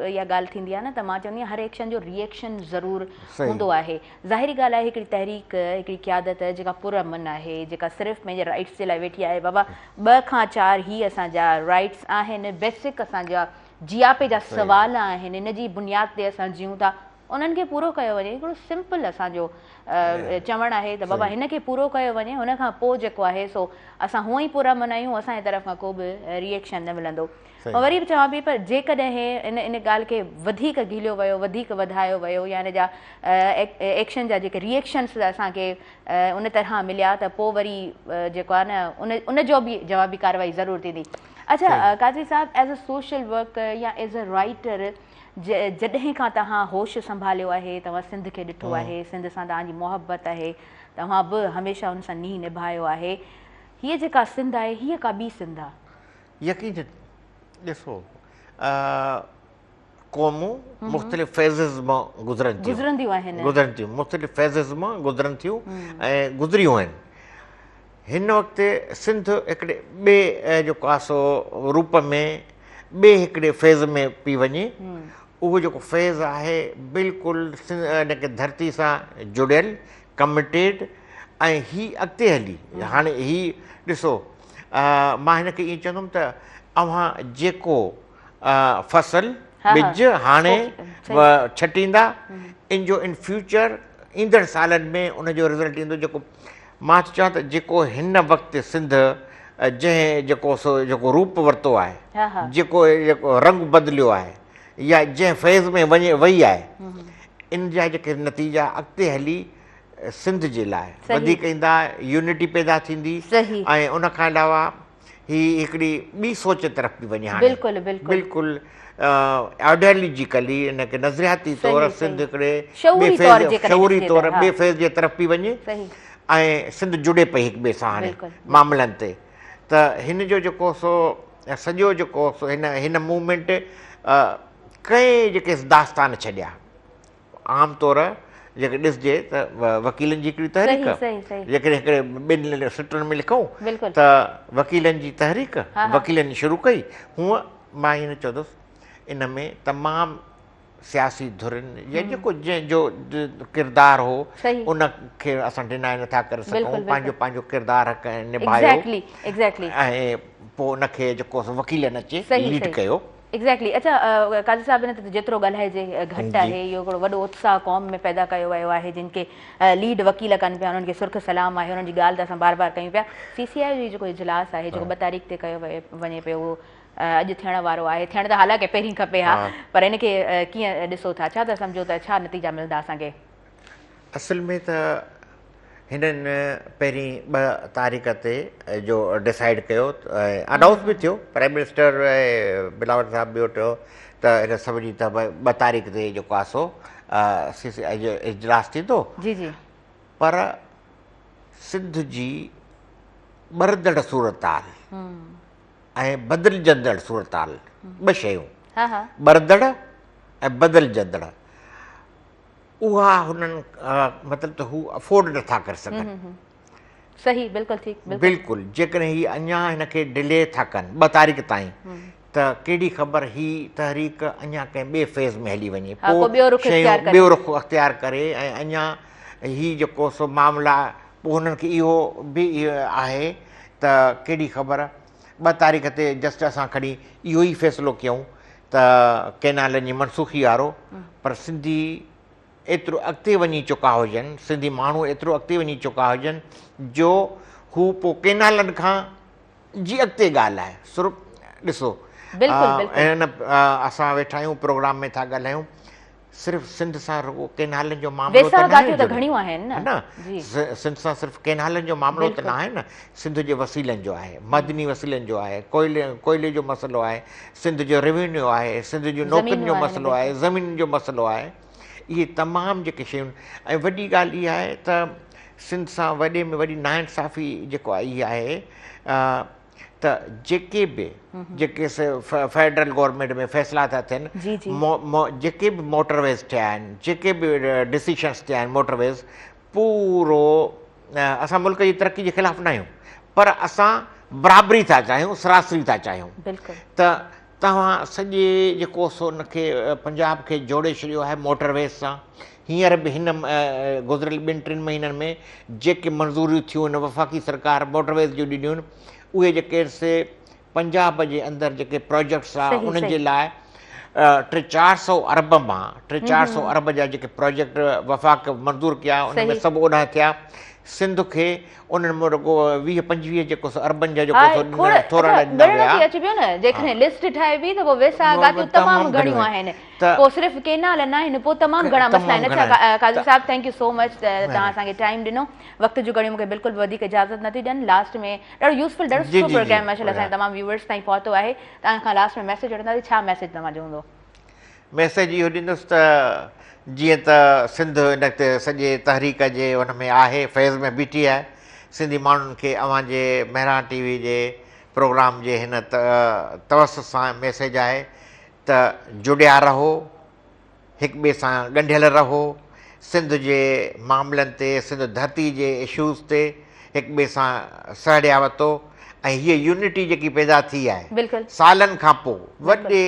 इहा ॻाल्हि थींदी आहे न, त मां चवंदी आहियां हर एक्शन जो रिएक्शन ज़रूरु हूंदो आहे। ज़ाहिरी ॻाल्हि आहे हिकिड़ी तहरीक, हिकिड़ी क़यादत जेका पुरअमन आहे, जेका सिर्फ़ु पंहिंजे राइट्स जे लाइ वेठी आहे। बाबा 2 खां 4 ही असांजा राइट्स आहिनि, बेसिक असांजा जियापे जा सवाल आहिनि, इन जी बुनियाद ते असां जियूं था, उन्हनि खे पूरो कयो वञे। हिकिड़ो सिंपल असांजो चवणु आहे त बाबा हिन खे पूरो कयो वञे, हुन खां पोइ जेको आहे सो असां हूअं ई पूरा मल्हायूं, असांजे तरफ़ खां को बि रिएक्शन न मिलंदो। मां वरी बि चवां पई, पर जेकॾहिं इन ॻाल्हि खे वधीक घिलियो वियो, वधीक वधायो वियो, या हिन जा एक्शन जा जेके रिएक्शन्स असांखे उन तरह मिलिया, त पोइ वरी जेको आहे न उन जो बि जवाबी कार्रवाई ज़रूरु थींदी। अच्छा काज़ी साहब, एज़ अ सोशल वर्कर या एज़ अ राइटर, जॾहिं खां तव्हां होश संभालियो आहे, तव्हां सिंध खे ॾिठो आहे, सिंध सां तव्हांजी मोहबत आहे, तव्हां बि हमेशह हुन सां नीह निभायो आहे, हीअ जेका सिंध आहे हीअ का ॿी सिंध आहे? यकीन ॾिसो, क़ौमूं मुख़्तलिफ़ फ़ेज़िस मां गुज़रंदियूं आहिनि, मुख़्तलिफ़ फ़ेज़िस मां गुज़रनि थियूं ऐं गुज़रियूं आहिनि। हिन वक़्तु सिंध हिकिड़े ॿिए जेको आहे सो रूप में ॿिए हिकिड़े फ़ेज़ में पई वञे। उहो जेको फ़ेज़ आहे बिल्कुलु हिनखे धरती सां जुड़ियल, कमिटेड, ऐं हीअ अॻिते हली। हाणे हीअ ॾिसो, मां हिनखे ईअं चवंदुमि त अव्हां जेको फसल ॿिज हाणे छटींदा, इन जो इन फ्यूचर ईंदड़ सालनि में उनजो रिज़ल्ट ईंदो। जेको मां चवां त जेको हिन वक़्तु सिंध जंहिं जेको रूप वरितो आहे, जेको रंग बदिलियो आहे, या जंहिं फ़ेज़ में वई आहे, इन जा जेके नतीजा अॻिते हली सिंध जे लाइ वधीक ईंदा, यूनिटी पैदा थींदी, ऐं उन खां अलावा ही हिकिड़ी ॿी सोच तरफ़ बि वञे। हाणे बिल्कुलु आइडियोलॉजिकली हिनखे नज़रियाती तौरु सिंध हिकिड़े शऊरी तौरु ॿिए फ़ेज़ जे तरफ़ बि वञे, ऐं सिंध जुड़े पई हिक ॿिए सां हाणे मामलनि ते। त हिन जो जेको सो सॼो जेको सो हिन मूवमेंट कंहिं जेके दास्तान छॾिया। आम तौरु जेके ॾिसजे त वकीलनि जी हिकिड़ी तहरीक, जेकॾहिं हिकिड़े ॿिनि सिटुनि में लिखूं त वकीलनि जी तहरीक वकीलनि शुरू कई। हूअं मां ईअं न चवंदुसि, इन में तमामु सियासी धुरनि या जेको जंहिंजो किरदारु हो उनखे असां डिनाए नथा करे सघूं, पंहिंजो किरदारु निभायो, ऐं पोइ उनखे जेको वकीलनि अचे लीड कयो। एग्ज़ैक्टली। अच्छा काज़ी साहब, हिन ते जेतिरो ॻाल्हाइजे घटि आहे। इहो हिकिड़ो वॾो उत्साह क़ौम में पैदा कयो वियो आहे, जिन खे लीड वकील कनि पिया, उन्हनि खे सुर्ख सलाम आहे, उन्हनि जी ॻाल्हि त असां बार बार कयूं पिया। CCI जो जेको इजलास आहे, जेको 2 तारीख़ ते कयो वञे पियो, उहो अॼु थियण वारो आहे। थियण त हालांकि पहिरीं खपे हा, पर हिनखे कीअं ॾिसो था, छा था सम्झो त छा नतीजा मिलंदा असांखे? असल में त हिननि पहिरीं 2 तारीख़ ते जो डिसाइड कयो, अनाउंस बि थियो, प्राइम मिनिस्टर बिलावल साहब बि वठियो त हिन सभिनी त 2 तारीख़ ते जेको आहे सो CCI जो इजलास थींदो। पर सिंध जी बरदड़ सूरताल ऐं बदिलजंदड़ सूरताल, 2 शयूं, बरदड़ ऐं बदिलजंदड़, उहा हुननि मतिलबु त हू अफोर्ड नथा करे सघनि। सही, बिल्कुलु ठीकु, बिल्कुलु। जेकॾहिं हीअ अञा हिनखे डिले था कनि 2 तारीख़ ताईं, त केॾी ख़बर ही तहरीक अञा कंहिं ॿिए फ़ेज़ में हली वञे, पोइ ॿियो रुख़ अख़्तियार करे, ऐं अञा ही जेको सो मामला पोइ हुननि खे इहो बि आहे त कहिड़ी ख़बर 2 तारीख़ ते जस्ट असां खणी इहो ई फ़ैसिलो कयूं त केनालनि जी मनसूख़ी वारो, पर सिंधी एतिरो अॻिते वञी चुका हुजनि, सिंधी माण्हू एतिरो अॻिते वञी चुका हुजनि जो हू पोइ केनालनि खां जी अॻिते ॻाल्हि आहे। सिर्फ़ु ॾिसो हिन असां वेठा आहियूं प्रोग्राम में था ॻाल्हायूं, सिर्फ़ु सिंध सां रुॻो केनालनि जो मामिलो त न, सिंध सां सिर्फ़ु केनालनि जो मामिलो त न आहे न, सिंध जे वसीलनि जो आहे, मदनी वसीलनि जो आहे, कोयले जो मसइलो आहे, सिंध जो रेवेन्यू आहे, सिंध जूं नौकरियुनि जो मसइलो आहे, ज़मीन जो मसइलो आहे। इहे तमामु जेके शयूं, ऐं वॾी ॻाल्हि इहा आहे त सिंध सां वॾे में वॾी नाइंसाफ़ी जेको आहे इहा आहे त जेके बि फेडरल गवर्नमेंट में फ़ैसिला था थियनि, जेके बि मोटरवेज़ थिया आहिनि, जेके बि डिसीशन्स थिया आहिनि मोटरवेज़, पूरो असां मुल्क जी तरक़ी जे ख़िलाफ़ु न आहियूं, पर असां बराबरी था चाहियूं, सरासरी था चाहियूं। त तव्हां सॼे जेको सो हुनखे पंजाब खे जोड़े छॾियो आहे मोटरवेज़ सां। हींअर बि हिन गुज़िरियल 2-3 महीननि में जेके मंज़ूरियूं थियूं आहिनि वफ़ाक़ी सरकार मोटरवेज़ जूं ॾिनियूं आहिनि, उहे जेके पंजाब जे अंदरि जेके प्रोजेक्ट्स आहे उन्हनि जे लाइ 300-400 अरब मां 300-400 अरब जा जेके प्रोजेक्ट वफ़ाक़ मंज़ूर कया, उन में सभु ओॾा थिया। सिंध खे उन्हनि में रुॻो 20-25 जेको अरबनि जा जेको थोरा अची पियो न, जेकॾहिं लिस्ट ठाहे बि त पोइ वेसा ॻातियूं तमामु घणियूं आहिनि, पोइ सिर्फ़ु केनाल न आहिनि, पोइ तमामु घणा मसइला आहिनि। अच्छा काज़ी साहिबु, थैंक यू सो मच तव्हां असांखे टाइम ॾिनो, वक़्त जूं घड़ियूं मूंखे बिल्कुलु वधीक इजाज़त नथी ॾियनि। लास्ट में ॾाढो यूज़फुल, ॾाढो सुठो प्रोग्राम माशाल्लाह असांजे तमामु व्यूअर्स ताईं पहुतो आहे। तव्हां खां लास्ट में मैसेज वठंदासीं, छा मैसेज तव्हांजो हूंदो? मैसेज इहो ॾींदुसि त जीअं त सिंध हिन ते सॼे तहरीक जे हुन में आहे, फैज़ में बीठी आहे, सिंधी माण्हुनि खे अव्हां जे मेहरान टीवी जे प्रोग्राम जे हिन तवसुत सां मैसेज आहे त जुड़िया रहो, हिक ॿिए सां ॻंढियल रहो, सिंध जे मामलनि ते, सिंध धरती जे इशूज़ ते हिक ॿिए सां सहड़िया वरितो, ऐं हीअ यूनिटी जेकी पैदा थी आहे सालनि खां पोइ, वॾे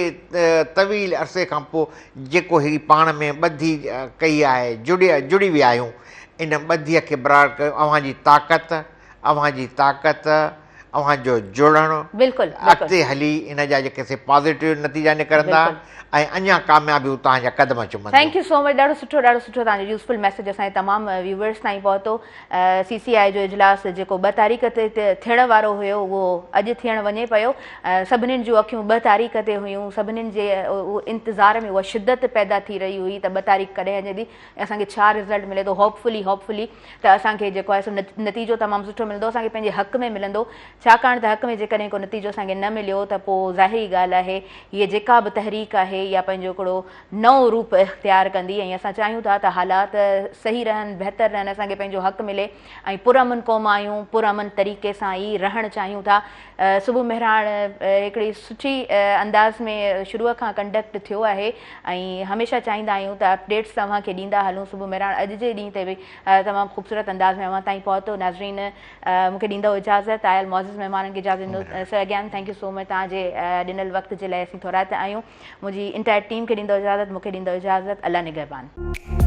तवील अरसे खां पोइ, जेको हीअ पाण में ॿधी कई आहे, जुड़ी विया आहियूं, इन ॿधीअ खे बराबरि कयो। अव्हां जी ताक़त, अव्हां जो जुड़णु अॻिते हली इन जा जेके पॉज़िटिव नतीजा निकिरंदा ऐं अञा कामयाबियूं तव्हांजा क़दम चुमंदा। थैंक यू सो मच, ॾाढो सुठो तव्हांजो यूज़फुल मैसेज असांजे तमामु व्यूअर्स ताईं पहुतो। CCI जो इजलास जेको 2 तारीख़ ते थियण वारो हुयो उहो अॼु थियण वञे पियो। सभिनीनि जूं अखियूं 2 तारीख़ ते हुयूं, सभिनीनि जे इंतज़ार में उहा शिदत पैदा थी रही हुई त 2 तारीख़ कॾहिं अॼु असांखे छा रिज़ल्ट मिले थो। होपफुली त असांखे जेको आहे सो नतीजो तमामु सुठो मिलंदो, असांखे पंहिंजे हक़ में मिलंदो। छाकाणि त हक़ में जेकॾहिं को नतीजो असांखे न मिलियो त पोइ ज़ाहिरी ॻाल्हि आहे हीअ जेका बि तहरीक आहे या पंहिंजो हिकिड़ो नओं रूप इख्तियार कंदी, ऐं असां चाहियूं था त हालात सही रहनि, बहितर रहनि, असांखे पंहिंजो हक़ मिले, ऐं पुरअमन क़ौम आहियूं, पुरअमन तरीक़े सां ई रहणु चाहियूं था। सुबुह मेहरान हिकिड़ी सुठी अंदाज़ में शुरूअ खां कंडक्ट थियो आहे, ऐं हमेशह चाहींदा आहियूं त अपडेट्स तव्हांखे ॾींदा हलूं। सुबुह मेहरान अॼु जे ॾींहं ते बि तमामु ख़ूबसूरत अंदाज़ में अव्हां ताईं पहुतो। नाज़रीन, मूंखे ॾींदो इजाज़त, आयल मौज़िज़ महिमाननि खे इजाज़त ॾींदो। So again thank you so much, तव्हांजे ॾिनल वक़्त जे लाइ असीं थोरात आहियूं। मुंहिंजी इंटायर टीम खे ॾींदो इजाज़त, मूंखे ॾींदो इजाज़त। अल्लाह निगहबान।